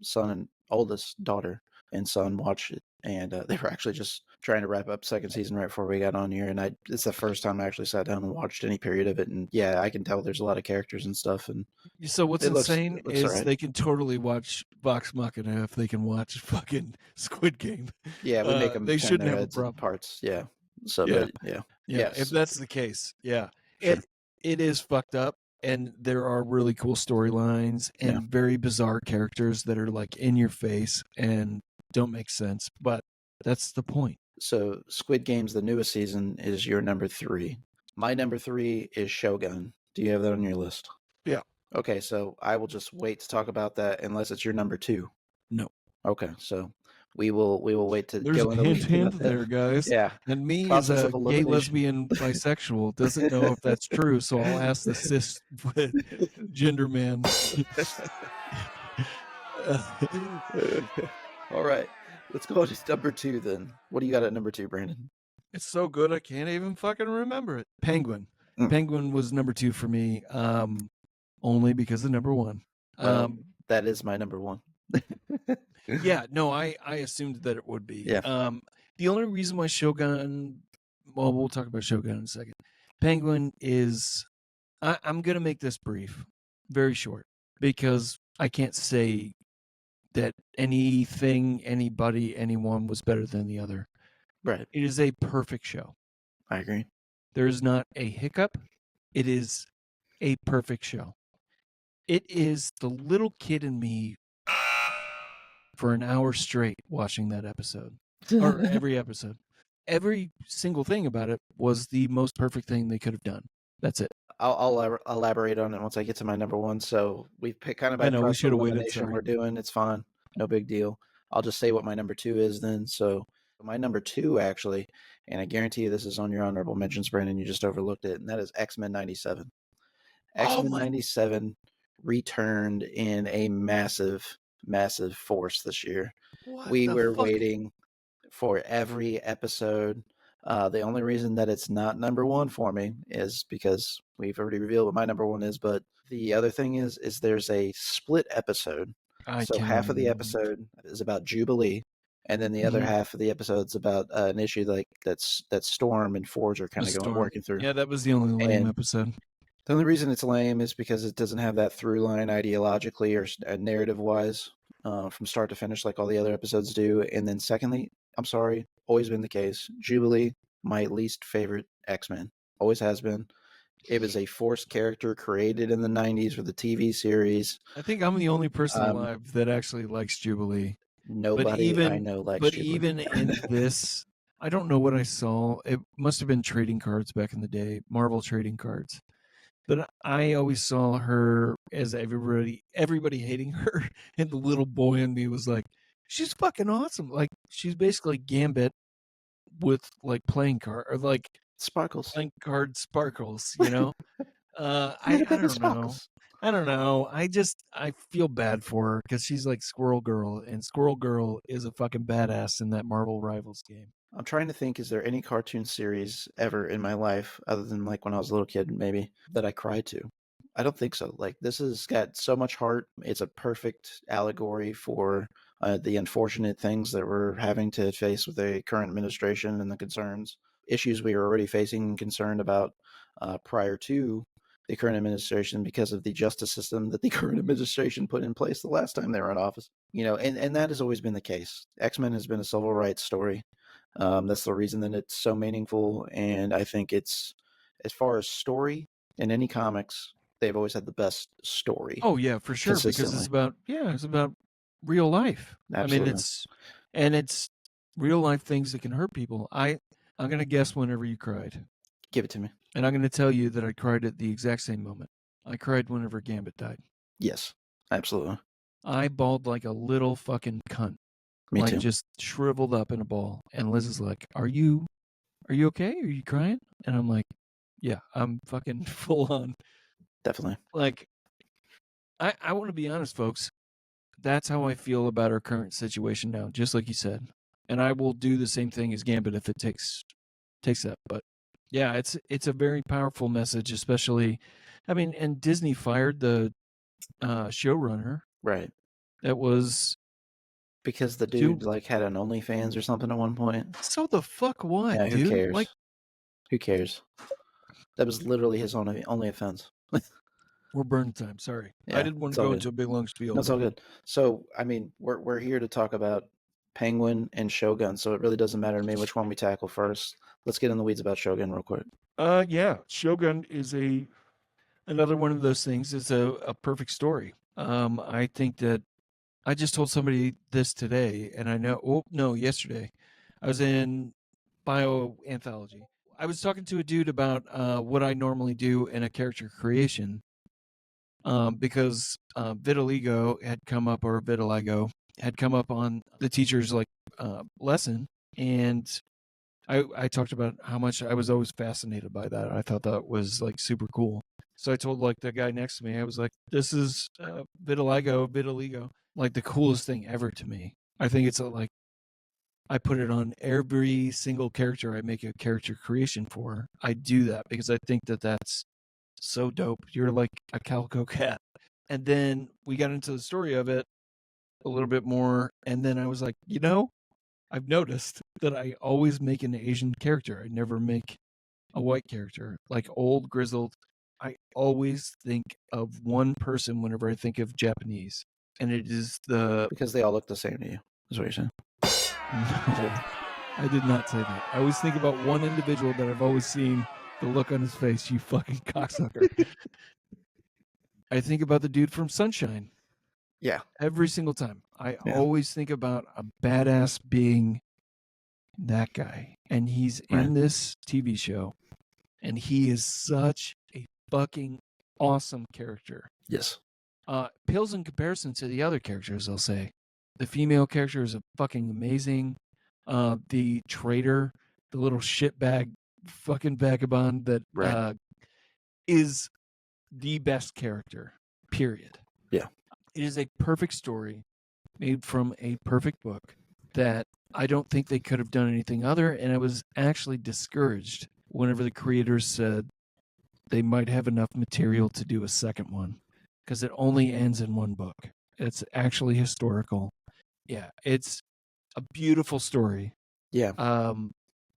son and oldest daughter and son watched it, and they were actually just trying to wrap up second season right before we got on here, and it's the first time I actually sat down and watched any period of it, and yeah, I can tell there's a lot of characters and stuff. And so what's insane is right. They can totally watch Vox Machina if they can watch fucking Squid Game. Yeah, we make them. They shouldn't have a problem. Parts. Yeah. So yeah. If that's the case, yeah. Sure. It is fucked up, and there are really cool storylines and very bizarre characters that are like in your face and don't make sense, but that's the point. So Squid Game's the newest season is your number 3. My number 3 is Shogun. Do you have that on your list? Yeah. Okay, so I will just wait to talk about that unless it's your number 2. No. Okay, so we will wait to There's go a in the weeds hint about that. there, guys. Yeah, And me as process a of gay, elimination. lesbian, bisexual doesn't know if that's true, so I'll ask the cis gender man. All right, let's go to number 2 then. What do you got at number 2, Brandon? It's so good I can't even fucking remember it. Penguin. Mm. Penguin was number 2 for me, only because of number 1. Well, that is my number 1. Yeah, no, I assumed that it would be. Yeah. The only reason why Shogun, well, we'll talk about Shogun in a second. Penguin is, I'm going to make this brief, very short, because I can't say that anything, anybody, anyone was better than the other. Right. It is a perfect show. I agree. There is not a hiccup. It is a perfect show. It is the little kid in me for an hour straight watching that episode, or every episode. Every single thing about it was the most perfect thing they could have done. That's it. I'll elaborate on it once I get to my number 1. So we've picked kind of by we should have waited. elimination. Sorry. We're doing it's fine, no big deal. I'll just say what my number 2 is then. So my number 2 actually, and I guarantee you this is on your honorable mentions, Brandon. You just overlooked it, and that is X-Men '97. X-Men '97 returned in a massive force this year. We were waiting for every episode. The only reason that it's not number 1 for me is because we've already revealed what my number 1 is. But the other thing is there's a split episode. So half of the episode is about Jubilee, and then the other half of the episode's about an issue like that Storm and Forge are kind of working through. Yeah, that was the only lame episode. The only reason it's lame is because it doesn't have that through line ideologically or narrative wise from start to finish like all the other episodes do. And then secondly, I'm sorry, always been the case. Jubilee, my least favorite X-Men. Always has been. It was a forced character created in the 90s for the TV series. I think I'm the only person alive that actually likes Jubilee. Nobody I know likes But Jubilee. even in this, I don't know what I saw. It must have been trading cards back in the day, Marvel trading cards. But I always saw her as everybody hating her, and the little boy in me was like, she's fucking awesome. Like, she's basically Gambit with like playing card or like sparkles, playing card sparkles. You know, I don't know. I don't know. I feel bad for her because she's like Squirrel Girl, and Squirrel Girl is a fucking badass in that Marvel Rivals game. I'm trying to think, is there any cartoon series ever in my life, other than like when I was a little kid, maybe, that I cried to? I don't think so. Like, this has got so much heart. It's a perfect allegory for the unfortunate things that we're having to face with the current administration and the concerns, issues we were already facing and concerned about prior to the current administration because of the justice system that the current administration put in place the last time they were in office. You know, and that has always been the case. X-Men has been a civil rights story. That's the reason that it's so meaningful. And I think it's, as far as story in any comics, they've always had the best story. Oh yeah, for sure. Because it's about real life. Absolutely. I mean, it's real life things that can hurt people. I'm going to guess whenever you cried. Give it to me. And I'm going to tell you that I cried at the exact same moment. I cried whenever Gambit died. Yes, absolutely. I bawled like a little fucking cunt. Me too. Just shriveled up in a ball. And Liz is like, are you okay? Are you crying? And I'm like, yeah, I'm fucking full on. Definitely. Like, I want to be honest, folks. That's how I feel about our current situation now, just like you said. And I will do the same thing as Gambit if it takes that. But yeah, it's a very powerful message, especially, I mean, and Disney fired the showrunner. Right. That was because the dude like had an OnlyFans or something at one point. So the fuck what, yeah, who dude? cares? Like, who cares? That was literally his only offense. We're burn time. Sorry, I didn't want to go into a big long spiel. That's all good. So, I mean, we're here to talk about Penguin and Shogun, so it really doesn't matter to me which one we tackle first. Let's get in the weeds about Shogun real quick. Yeah, Shogun is another one of those things. It's a perfect story. I think that I just told somebody this today, and I know. Oh no, yesterday, I was in bio anthology. I was talking to a dude about what I normally do in a character creation. Because vitiligo had come up, or vitiligo had come up on the teacher's like lesson, and I talked about how much I was always fascinated by that. I thought that was like super cool. So I told like the guy next to me, I was like, "This is vitiligo, like the coolest thing ever to me." I think it's like I put it on every single character I make a character creation for. I do that because I think that that's so dope. You're like a calico cat. And then we got into the story of it a little bit more, and then I was like, I've noticed that I always make an Asian character. I never make a white character, like old, grizzled. I always think of one person whenever I think of Japanese, and it is the. Because they all look the same to you, is what you're saying. No, I did not say that. I always think about one individual that I've always seen, the look on his face, you fucking cocksucker. I think about the dude from Sunshine. Yeah. Every single time. I always think about a badass being that guy. And he's in this TV show. And he is such a fucking awesome character. Yes. Pales in comparison to the other characters, I'll say. The female character is fucking amazing. The traitor, the little shitbag fucking vagabond that is the best character, period. Yeah. It is a perfect story made from a perfect book that I don't think they could have done anything other. And I was actually discouraged whenever the creators said they might have enough material to do a second one because it only ends in one book. It's actually historical. Yeah, it's a beautiful story. Yeah.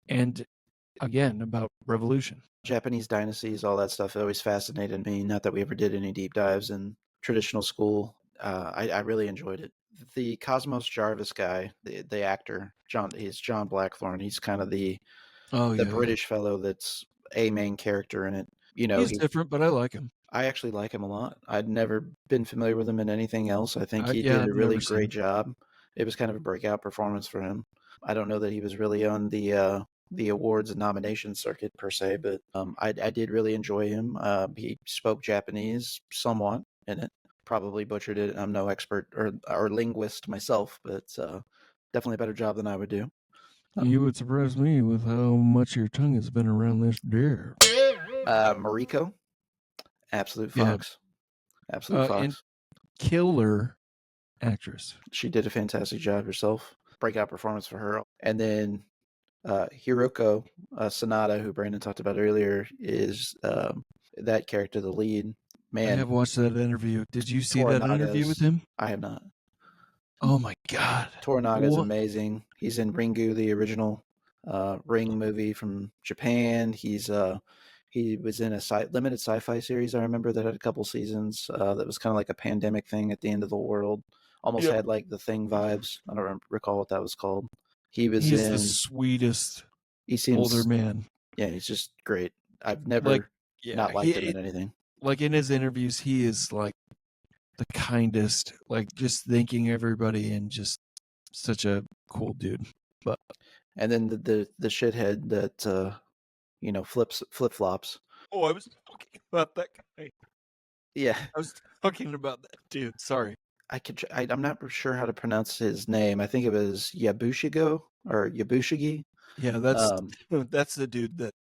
And again, about revolution. Japanese dynasties, all that stuff always fascinated me. Not that we ever did any deep dives in traditional school. I really enjoyed it. The Cosmos Jarvis guy, the actor, he's John Blackthorne. He's kind of the British fellow that's a main character in it. He's different, but I like him. I actually like him a lot. I'd never been familiar with him in anything else. I think he did a really great job. It was kind of a breakout performance for him. I don't know that he was really on the awards and nomination circuit per se, but I did really enjoy him. He spoke Japanese somewhat in it. Probably butchered it. I'm no expert or linguist myself, but definitely a better job than I would do. You would surprise me with how much your tongue has been around this deer. Mariko, absolute fox. Yeah. Absolute fox. And killer actress. She did a fantastic job herself. Breakout performance for her. And then Hiroko Sanada, who Brandon talked about earlier, is that character, the lead. Man, I have watched that interview. Did you see that interview with him? I have not. Oh my god, Toranaga is amazing. He's in Ringu, the original Ring movie from Japan. He was in a limited sci-fi series, I remember, that had a couple seasons. That was kind of like a pandemic thing at the end of the world. Almost had like the Thing vibes. I don't recall what that was called. He's the sweetest older man. Yeah, he's just great. I've never not liked him in anything. Like in his interviews, he is like the kindest, like just thanking everybody and just such a cool dude. But and then the shithead that flip flops. Oh, I was talking about that guy. Yeah, I was talking about that dude. Sorry. I'm not sure how to pronounce his name. I think it was Yabushigo or Yabushigi. Yeah, that's the dude that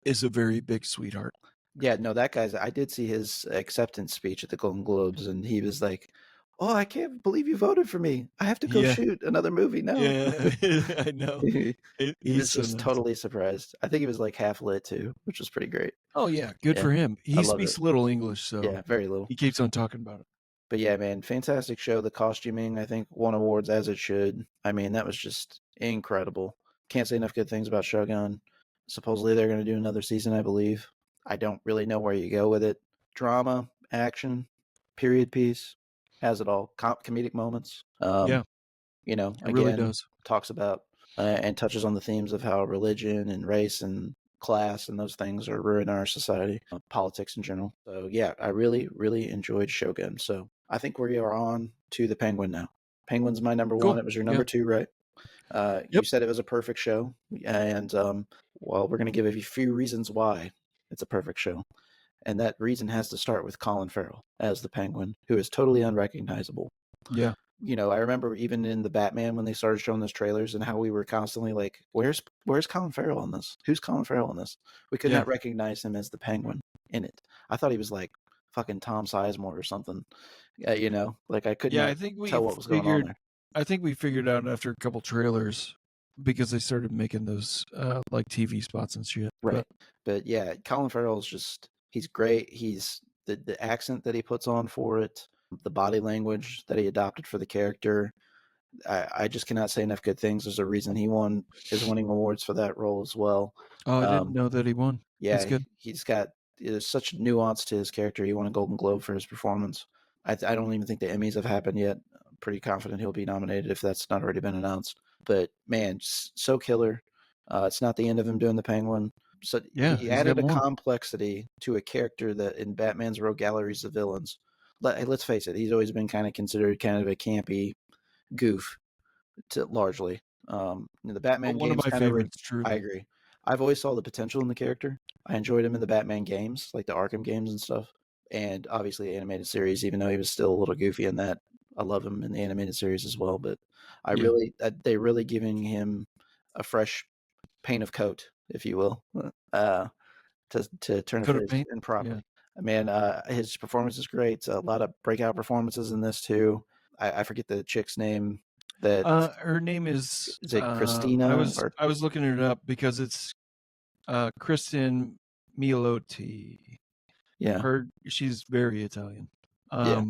is a very big sweetheart. Yeah, no, that guy's. I did see his acceptance speech at the Golden Globes, and he was like, "Oh, I can't believe you voted for me. I have to go shoot another movie now." Yeah, I know. He was just totally surprised. I think he was like half lit too, which was pretty great. Oh yeah, good for him. He speaks little English, so very little. He keeps on talking about it. But yeah, man, fantastic show. The costuming, I think, won awards as it should. I mean, that was just incredible. Can't say enough good things about Shogun. Supposedly they're going to do another season, I believe. I don't really know where you go with it. Drama, action, period piece, has it all. Comedic moments. It again, really does. Talks about and touches on the themes of how religion and race and class and those things are ruining our society, politics in general. So yeah, I really, really enjoyed Shogun. So I think we are on to the Penguin now. Penguin's my number one. It was your number two, right? You said it was a perfect show, and we're going to give a few reasons why it's a perfect show, and that reason has to start with Colin Farrell as the Penguin, who is totally unrecognizable. Yeah, I remember even in the Batman when they started showing those trailers and how we were constantly like, where's Colin Farrell in this? Who's Colin Farrell in this? We could Yeah. not recognize him as the Penguin in it. I thought he was like fucking Tom Sizemore or something. Like I could Yeah, not I think we tell what was going on there. I think we figured out after a couple trailers because they started making those like TV spots and shit. Right. But yeah, Colin Farrell is he's great. He's the accent that he puts on for it, the body language that he adopted for the character. I just cannot say enough good things. There's a reason he is winning awards for that role as well. Oh, I didn't know that he won. Yeah, That's good. there's such nuance to his character. He won a Golden Globe for his performance. I don't even think the Emmys have happened yet. I'm pretty confident he'll be nominated if that's not already been announced. But man, so killer. It's not the end of him doing the Penguin. So Yeah, he he's added got a more. complexity to a character that in Batman's rogue galleries of villains. Let's face it, he's always been kind of considered kind of a campy goof largely. The Batman One of games my kind of. favorites, truly. I agree. I've always saw the potential in the character. I enjoyed him in the Batman games, like the Arkham games and stuff, and obviously the animated series. Even though he was still a little goofy in that, I love him in the animated series as well. But they're really giving him a fresh paint of coat, if you will, to turn Coat it of paint? in properly. Yeah. Man, his performance is great. A lot of breakout performances in this too. I forget the chick's name. Her name is It Christina? I was looking it up because it's Kristen Milotti. Yeah. She's very Italian. Yeah.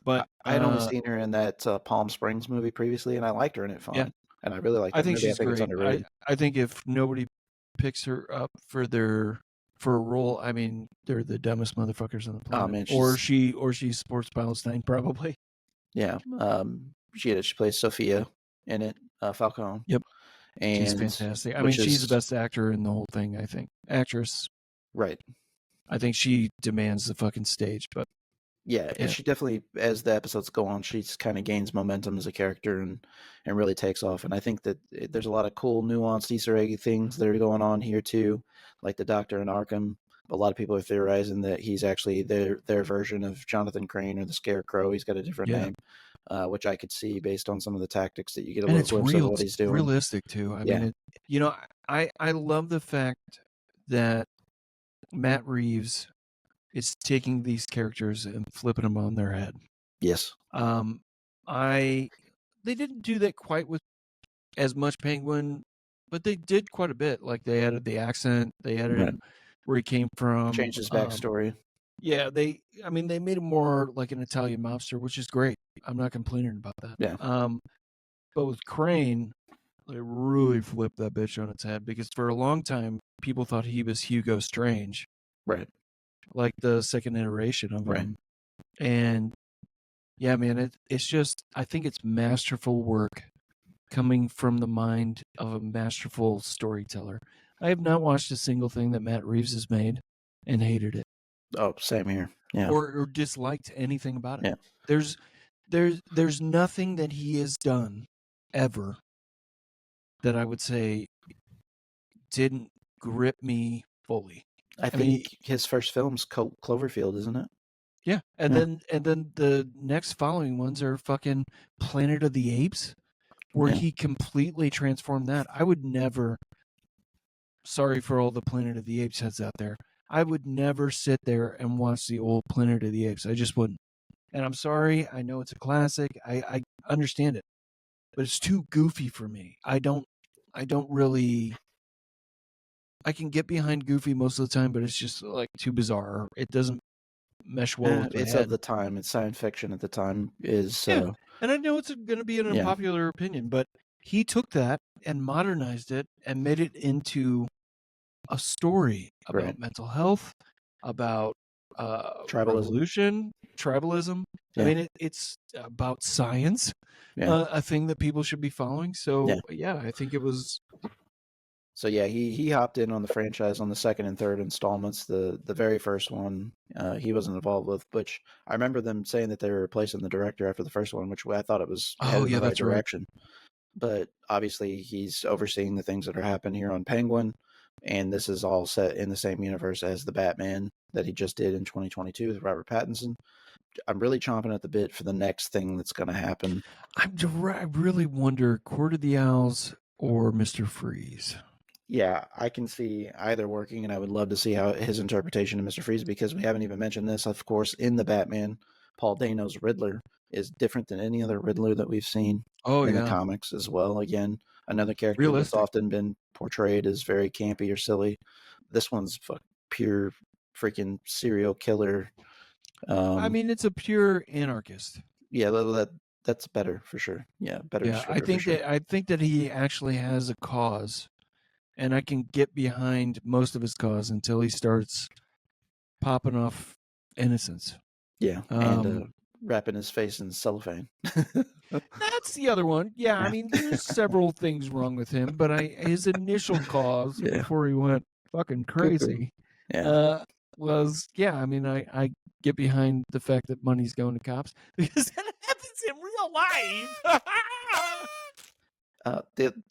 But I had only seen her in that Palm Springs movie previously, and I liked her in it fine. Yeah. And I really liked I that think movie. she's It's great. underrated. I think if nobody picks her up for a role, I mean, they're the dumbest motherfuckers on the planet. Man, or she supports Palestine, probably. Yeah. She plays Sophia in it, Falcone. Yep. And she's fantastic. I mean, she's the best actor in the whole thing, I think. Actress. Right. I think she demands the fucking stage, but yeah, and she definitely, as the episodes go on, she's kind of gains momentum as a character and really takes off. And I think that there's a lot of cool, nuanced Easter egg things that are going on here too, like the Doctor in Arkham. A lot of people are theorizing that he's actually their version of Jonathan Crane or the Scarecrow. He's got a different name, which I could see based on some of the tactics that you get a little glimpse of what he's doing. Realistic too. I mean, I love the fact that Matt Reeves is taking these characters and flipping them on their head. Yes. They didn't do that quite with as much Penguin, but they did quite a bit. Like they added the accent, they added him where he came from, changed his backstory. Yeah, they made him more like an Italian mobster, which is great. I'm not complaining about that. Yeah. But with Crane, they really flipped that bitch on its head because for a long time people thought he was Hugo Strange. Right. Like the second iteration of him. And yeah, man, it's just, I think it's masterful work coming from the mind of a masterful storyteller. I have not watched a single thing that Matt Reeves has made and hated it. Oh, same here. Yeah. Or disliked anything about it. Yeah. There's nothing that he has done ever that I would say didn't grip me fully. I think his first film's Cloverfield, isn't it? Yeah, and then the next following ones are fucking Planet of the Apes, where he completely transformed that. I would never. Sorry for all the Planet of the Apes heads out there. I would never sit there and watch the old Planet of the Apes. I just wouldn't. And I'm sorry. I know it's a classic. I understand it, but it's too goofy for me. I don't really. I can get behind Goofy most of the time, but it's just like too bizarre. It doesn't mesh well with my it's head. of the time. It's science fiction at the time. And I know it's going to be an unpopular opinion, but he took that and modernized it and made it into a story about mental health, about revolution, tribalism. I mean, it's about science, a thing that people should be following. So I think it was. So yeah, he hopped in on the franchise on the second and third installments. The very first one he wasn't involved with, which I remember them saying that they were replacing the director after the first one, which I thought it was headed in the right direction. But obviously he's overseeing the things that are happening here on Penguin, and this is all set in the same universe as the Batman that he just did in 2022 with Robert Pattinson. I'm really chomping at the bit for the next thing that's going to happen. I really wonder Court of the Owls or Mr. Freeze. Yeah, I can see either working, and I would love to see how his interpretation of Mr. Freeze, because we haven't even mentioned this, of course, in the Batman, Paul Dano's Riddler is different than any other Riddler that we've seen in the comics as well. Again, another character that's often been portrayed as very campy or silly. This one's pure freaking serial killer. I mean, it's a pure anarchist. Yeah, that's better for sure. Yeah, better. Yeah, I think that he actually has a cause, and I can get behind most of his cause until he starts popping off innocence. Yeah, and wrapping his face in cellophane. That's the other one. Yeah, I mean, there's several things wrong with him, but his initial cause before he went fucking crazy was, I mean, I get behind the fact that money's going to cops because that happens in real life.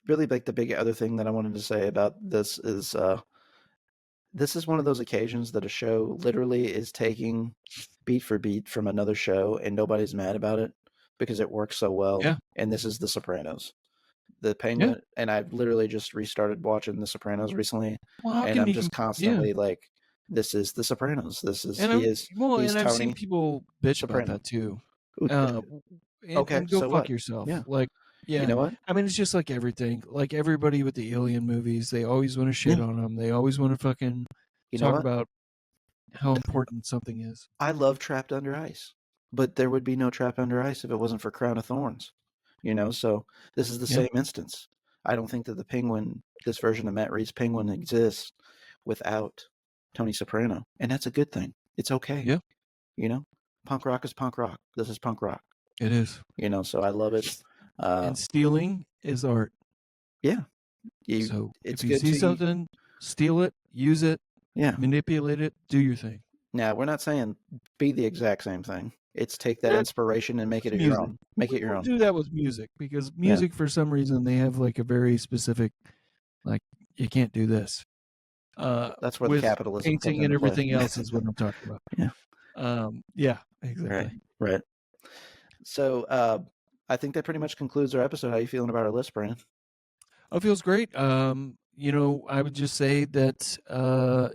Really, like, the big other thing that I wanted to say about this is one of those occasions that a show literally is taking beat for beat from another show and nobody's mad about it because it works so well. Yeah. And this is The Sopranos. The Penguin, and I've literally just restarted watching The Sopranos recently, and I'm just constantly like, this is The Sopranos. This is he's I've seen people bitch about that too. Okay, and go so fuck yourself. Yeah. Like, you know what? I mean, it's just like everything. Like everybody with the Alien movies, they always want to shit on them. They always want to fucking talk about how important something is. I love Trapped Under Ice, but there would be no Trapped Under Ice if it wasn't for Crown of Thorns. So this is the same instance. I don't think that the Penguin, this version of Matt Reeves' Penguin, exists without Tony Soprano, and that's a good thing. It's okay. Yeah. Punk rock is punk rock. This is punk rock. It is. So I love it. And stealing is art. Yeah. So if you see something, steal it, use it, manipulate it, do your thing. Now, we're not saying be the exact same thing. It's take that inspiration and make it your own. Make it your own. Do that with music, because music, for some reason, they have like a very specific, like, you can't do this. That's where the capitalism comes painting and everything else is what I'm talking about. Yeah, exactly. Right. So I think that pretty much concludes our episode. How are you feeling about our list, Brandon? Oh, it feels great. I would just say that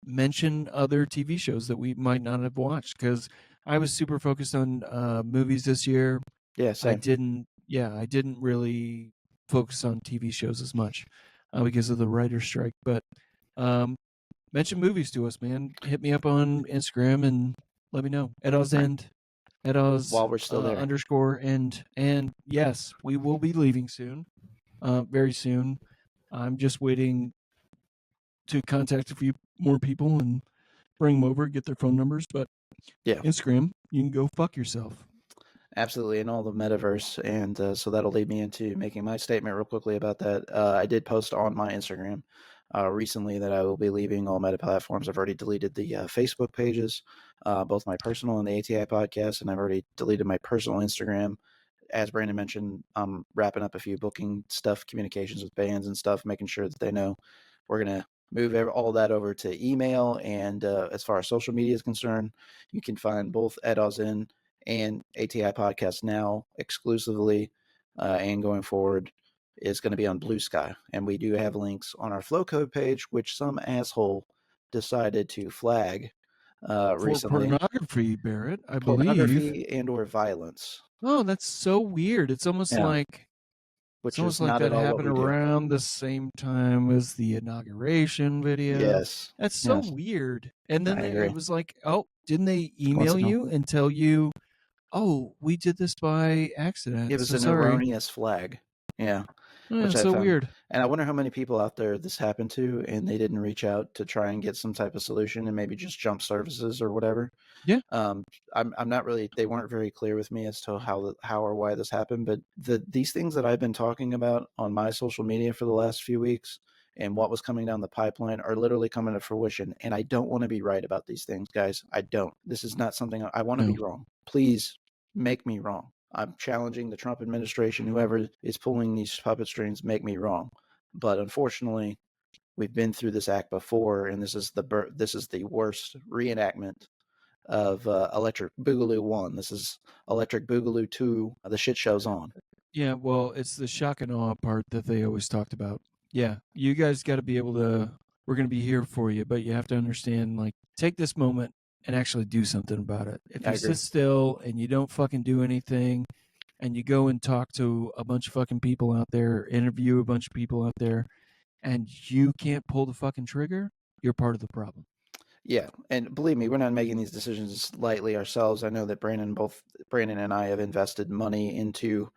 mention other TV shows that we might not have watched, because I was super focused on movies this year. Yeah, same. I didn't really focus on TV shows as much because of the writer's strike. But mention movies to us, man. Hit me up on Instagram and let me know. EDAW'S end. EDAW'S while we're still there. _end. And yes, we will be leaving soon. Very soon. I'm just waiting to contact a few more people and bring them over, get their phone numbers. But Instagram, you can go fuck yourself. Absolutely, in all the metaverse. And so that'll lead me into making my statement real quickly about that. I did post on my Instagram recently that I will be leaving all meta platforms. I've already deleted the Facebook pages, both my personal and the ATI podcast, and I've already deleted my personal Instagram. As Brandon mentioned, I'm wrapping up a few booking stuff, communications with bands and stuff, making sure that they know we're going to move all that over to email. And as far as social media is concerned, you can find both EDAW'S In and ATI Podcast now exclusively and going forward is going to be on Blue Sky. And we do have links on our flow code page, which some asshole decided to flag recently. For pornography, Barrett, I believe. Pornography and or violence. Oh, that's so weird. It's almost like which it's is not that at all happened around the same time as the inauguration video. Yes. That's so weird. And then it was like, oh, didn't they email you and tell you, oh, we did this by accident? It was an erroneous flag. Yeah. Which so weird. And I wonder how many people out there this happened to and they didn't reach out to try and get some type of solution and maybe just jump services or whatever. Yeah. I'm not really, they weren't very clear with me as to how or why this happened, but these things that I've been talking about on my social media for the last few weeks and what was coming down the pipeline are literally coming to fruition. And I don't want to be right about these things, guys. I don't. This is not something I want to be wrong. Please make me wrong. I'm challenging the Trump administration, whoever is pulling these puppet strings, make me wrong. But unfortunately, we've been through this act before, and this is the worst reenactment of Electric Boogaloo 1. This is Electric Boogaloo 2. The shit show's on. Yeah, well, it's the shock and awe part that they always talked about. Yeah, you guys got to be able to. We're going to be here for you, but you have to understand, like, take this moment and actually do something about it. If I you agree. sit still and you don't fucking do anything, and you go and talk to a bunch of fucking people out there, interview a bunch of people out there, and you can't pull the fucking trigger, you're part of the problem. Yeah, and believe me, we're not making these decisions lightly ourselves. I know that Brandon and I have invested money into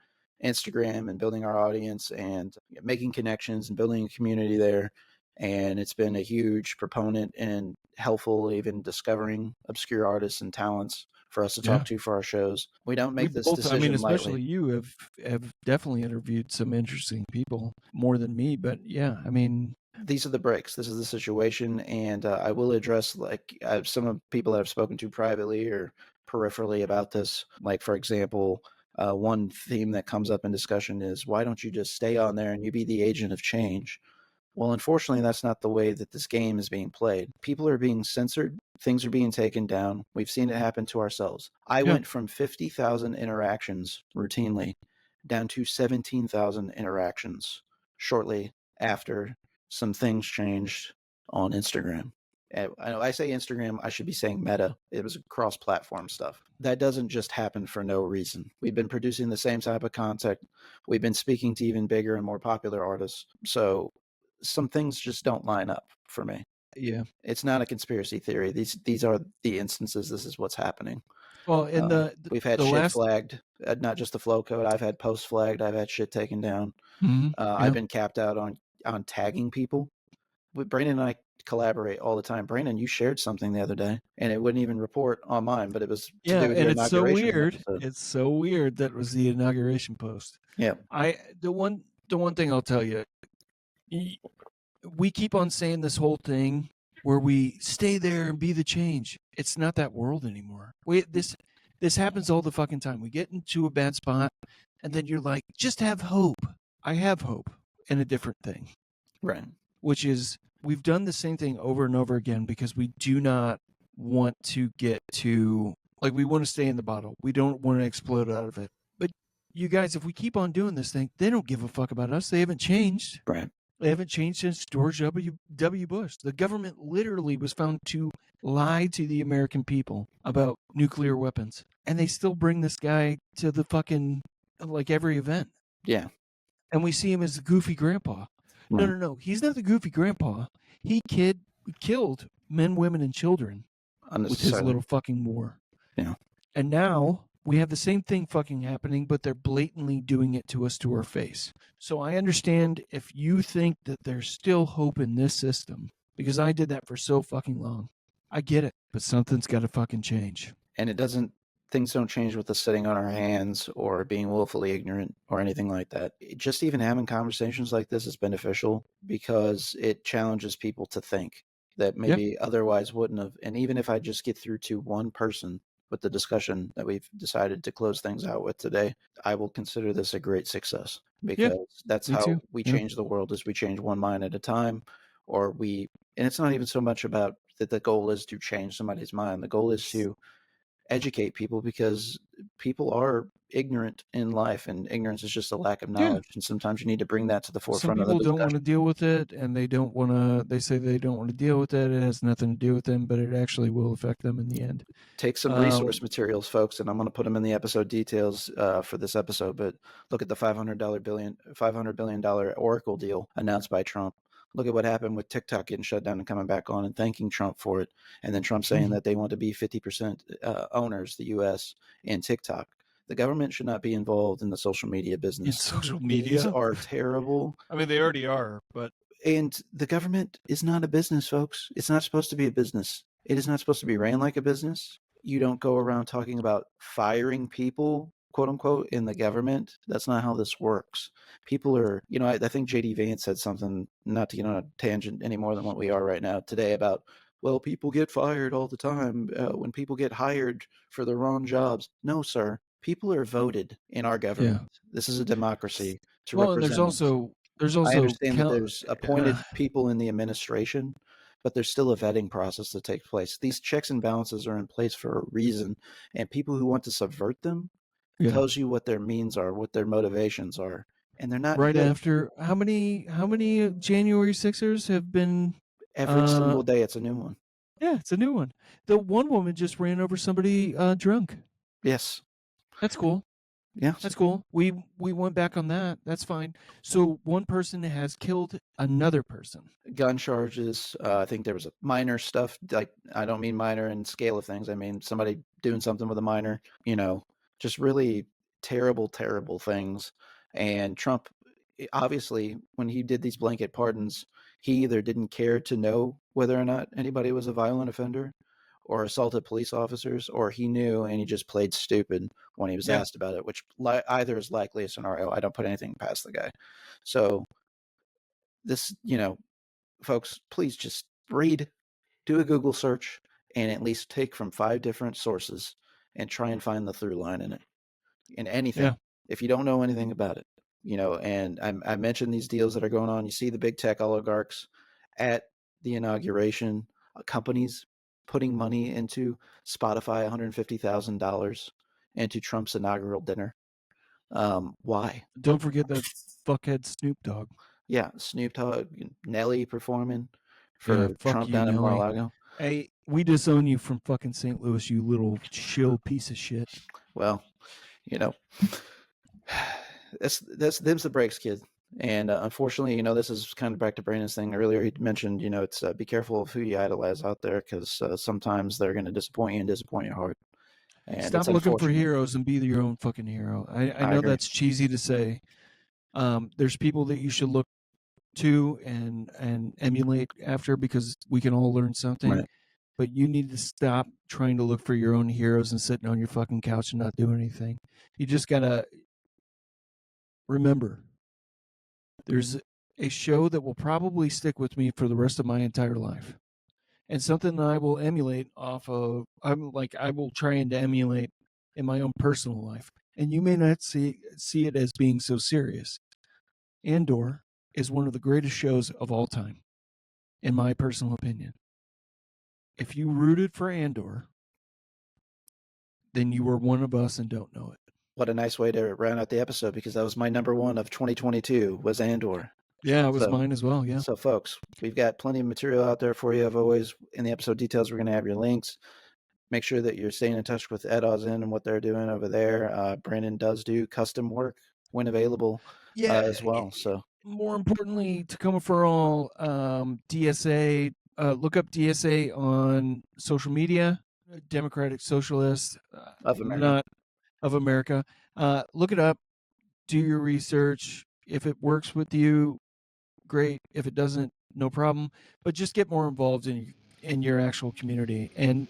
Instagram and building our audience and making connections and building a community there. And it's been a huge proponent and helpful, even discovering obscure artists and talents for us to Yeah. talk to for our shows. We don't make We this both, I mean, decision especially lightly. you have definitely interviewed some interesting people more than me, but yeah, I mean, These are the breaks. This is the situation, and I will address like some of people that I've spoken to privately or peripherally about this. Like for example, one theme that comes up in discussion is why don't you just stay on there and you be the agent of change? Well, unfortunately, that's not the way that this game is being played. People are being censored. Things are being taken down. We've seen it happen to ourselves. I yeah, went from 50,000 interactions routinely down to 17,000 interactions shortly after some things changed on Instagram. I know I say Instagram, I should be saying Meta. It was cross platform stuff. That doesn't just happen for no reason. We've been producing the same type of content. We've been speaking to even bigger and more popular artists. So some things just don't line up for me. yeah. It's not a conspiracy theory. These are the instances. This is what's happening. Well, in We've had the shit last, flagged, not just the flow code. I've had posts flagged. I've had shit taken down. I've yeah, been capped out on tagging people. Brandon and I collaborate all the time. Brandon, you shared something the other day, and it wouldn't even report on mine, but it was to yeah, do with and your it's so inauguration weird. episode. It's so weird that was the inauguration post. Yeah, The one thing I'll tell you, we keep on saying this whole thing where we stay there and be the change. It's not that world anymore. This happens all the fucking time. We get into a bad spot, and then you're like, just have hope. I have hope in a different thing, right. which is we've done the same thing over and over again because we do not want to get to, like, we want to stay in the bottle. We don't want to explode out of it. But you guys, if we keep on doing this thing, they don't give a fuck about us. They haven't changed. Right. They haven't changed since George W. Bush. The government literally was found to lie to the American people about nuclear weapons. And they still bring this guy to the fucking, like, every event. Yeah. And we see him as the goofy grandpa. Right. No. He's not the goofy grandpa. He killed men, women, and children with his little fucking war. Yeah. And now we have the same thing fucking happening, but they're blatantly doing it to us to our face. So I understand if you think that there's still hope in this system, because I did that for so fucking long. I get it, but something's got to fucking change. And things don't change with us sitting on our hands or being willfully ignorant or anything like that. Just even having conversations like this is beneficial because it challenges people to think that maybe otherwise wouldn't have. And even if I just get through to one person with the discussion that we've decided to close things out with today, I will consider this a great success because that's Me how too. we Yeah. change the world is we change one mind at a time, and it's not even so much about that the goal is to change somebody's mind. The goal is to educate people because people are ignorant in life and ignorance is just a lack of Yeah. knowledge. And sometimes you need to bring that to the Some forefront of the people don't want to discussion. deal with it, and they say they don't want to deal with it. It has nothing to do with them, but it actually will affect them in the end. Take some resource materials, folks, and I'm going to put them in the episode details for this episode. But look at the $500 billion Oracle deal announced by Trump. Look at what happened with TikTok getting shut down and coming back on and thanking Trump for it. And then Trump saying that they want to be 50% owners, the U.S. in TikTok. The government should not be involved in the social media business. In social media. These are terrible. I mean, they already are, but. And the government is not a business, folks. It's not supposed to be a business. It is not supposed to be ran like a business. You don't go around talking about firing people, quote unquote, in the government. That's not how this works. People are, I think JD Vance said something, not to get on a tangent any more than what we are right now today, about, well, people get fired all the time when people get hired for the wrong jobs. No, sir. People are voted in our government. Yeah. This is a democracy to represent. And there's also I understand that there's appointed people in the administration, but there's still a vetting process that takes place. These checks and balances are in place for a reason, and people who want to subvert them tells you what their means are, what their motivations are, and they're not Right good. after how many January 6ers have been Every single day it's a new one. Yeah, it's a new one. The one woman just ran over somebody drunk. Yes. That's cool. Yes. That's cool. We went back on that. That's fine. So one person has killed another person. Gun charges. I think there was a minor stuff. Like, I don't mean minor in scale of things. I mean somebody doing something with a minor, just really terrible, terrible things. And Trump, obviously, when he did these blanket pardons, he either didn't care to know whether or not anybody was a violent offender or assaulted police officers, or he knew and he just played stupid when he was asked about it, which either is likely a scenario. I don't put anything past the guy. So this, folks, please just read, do a Google search, and at least take from 5 different sources and try and find the through line in anything. Yeah. If you don't know anything about it, and I mentioned these deals that are going on. You see the big tech oligarchs at the inauguration, companies putting money into Spotify, $150,000 into Trump's inaugural dinner. Why? Don't forget that fuckhead Snoop Dogg. Yeah, Snoop Dogg, Nelly performing for Trump down in Nelly. Mar-a-Lago. Hey, we disown you from fucking St. Louis, you little shill piece of shit. Well, that's them's the breaks, kid. And unfortunately, this is kind of back to Brandon's thing earlier. He mentioned, it's be careful of who you idolize out there, because sometimes they're going to disappoint you and disappoint your heart. And stop looking for heroes and be your own fucking hero. I know that's cheesy to say. There's people that you should look to and emulate after, because we can all learn something. Right. But you need to stop trying to look for your own heroes and sitting on your fucking couch and not doing anything. You just gotta remember, there's a show that will probably stick with me for the rest of my entire life, and something that I will emulate off of. I will try and emulate in my own personal life, and you may not see it as being so serious. Andor is one of the greatest shows of all time, in my personal opinion. If you rooted for Andor, then you were one of us and don't know it. What a nice way to round out the episode, because that was my number one of 2022 was Andor. Yeah, it was mine as well, yeah. So, folks, we've got plenty of material out there for you. I've always, in the episode details, we're going to have your links. Make sure that you're staying in touch with EDAW'S and what they're doing over there. Brandon does do custom work when available as well. So, more importantly, Tacoma for All, DSA, look up DSA on social media, Democratic Socialist of America. Not of America. Look it up, do your research. If it works with you, great. If it doesn't, no problem. But just get more involved in your actual community. And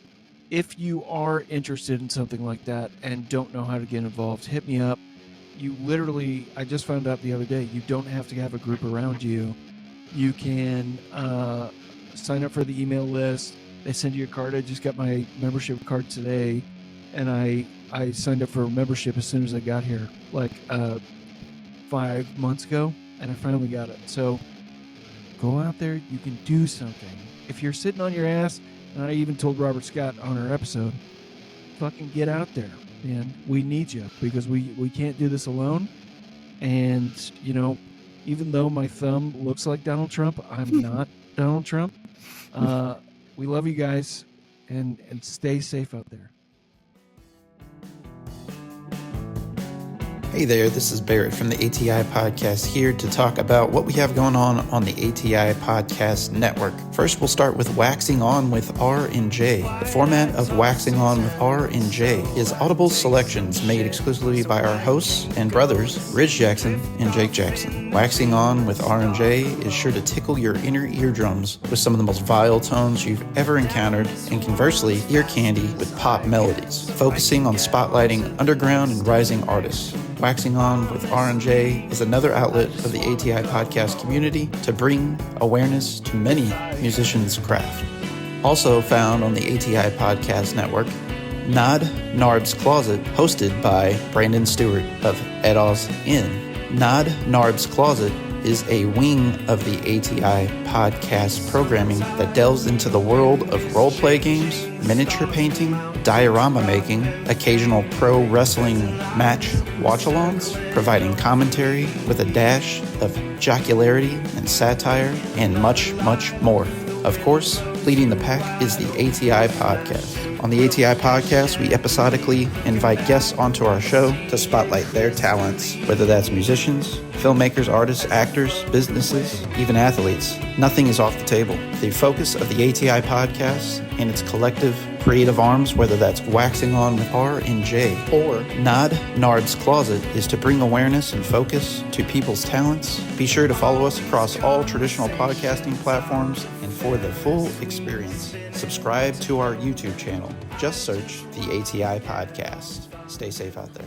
if you are interested in something like that and don't know how to get involved, hit me up. You literally, I just found out the other day, you don't have to have a group around you. You can sign up for the email list. They send you a card. I just got my membership card today, and I signed up for a membership as soon as I got here, like 5 months ago, and I finally got it. So go out there. You can do something. If you're sitting on your ass, and I even told Robert Scott on our episode, fucking get out there, man. We need you, because we can't do this alone. And, even though my thumb looks like Donald Trump, I'm not Donald Trump. We love you guys, and stay safe out there. Hey there, this is Barrett from the ATI Podcast, here to talk about what we have going on the ATI Podcast Network. First, we'll start with Waxing On with R&J. The format of Waxing On with R&J is audible selections made exclusively by our hosts and brothers, Ridge Jackson and Jake Jackson. Waxing On with R&J is sure to tickle your inner eardrums with some of the most vile tones you've ever encountered, and conversely, ear candy with pop melodies, focusing on spotlighting underground and rising artists. Waxing On with R&J is another outlet of the ATI podcast community to bring awareness to many musicians' craft. Also found on the ATI Podcast Network, Nodnarb's Closet, hosted by Brandon Stuart of EDAW'S. Nodnarb's Closet is a wing of the ATI podcast programming that delves into the world of role-play games, miniature painting, diorama making, occasional pro wrestling match watch-alongs, providing commentary with a dash of jocularity and satire, and much, much more. Of course, leading the pack is the ATI podcast. On the ATI podcast, we episodically invite guests onto our show to spotlight their talents, whether that's musicians, filmmakers, artists, actors, businesses, even athletes. Nothing is off the table. The focus of the ATI podcast and its collective creative arms, whether that's waxing on with R&J or Nodnarb's Closet, is to bring awareness and focus to people's talents. Be sure to follow us across all traditional podcasting platforms, and for the full experience, subscribe to our YouTube channel. Just search the ATI podcast. Stay safe out there.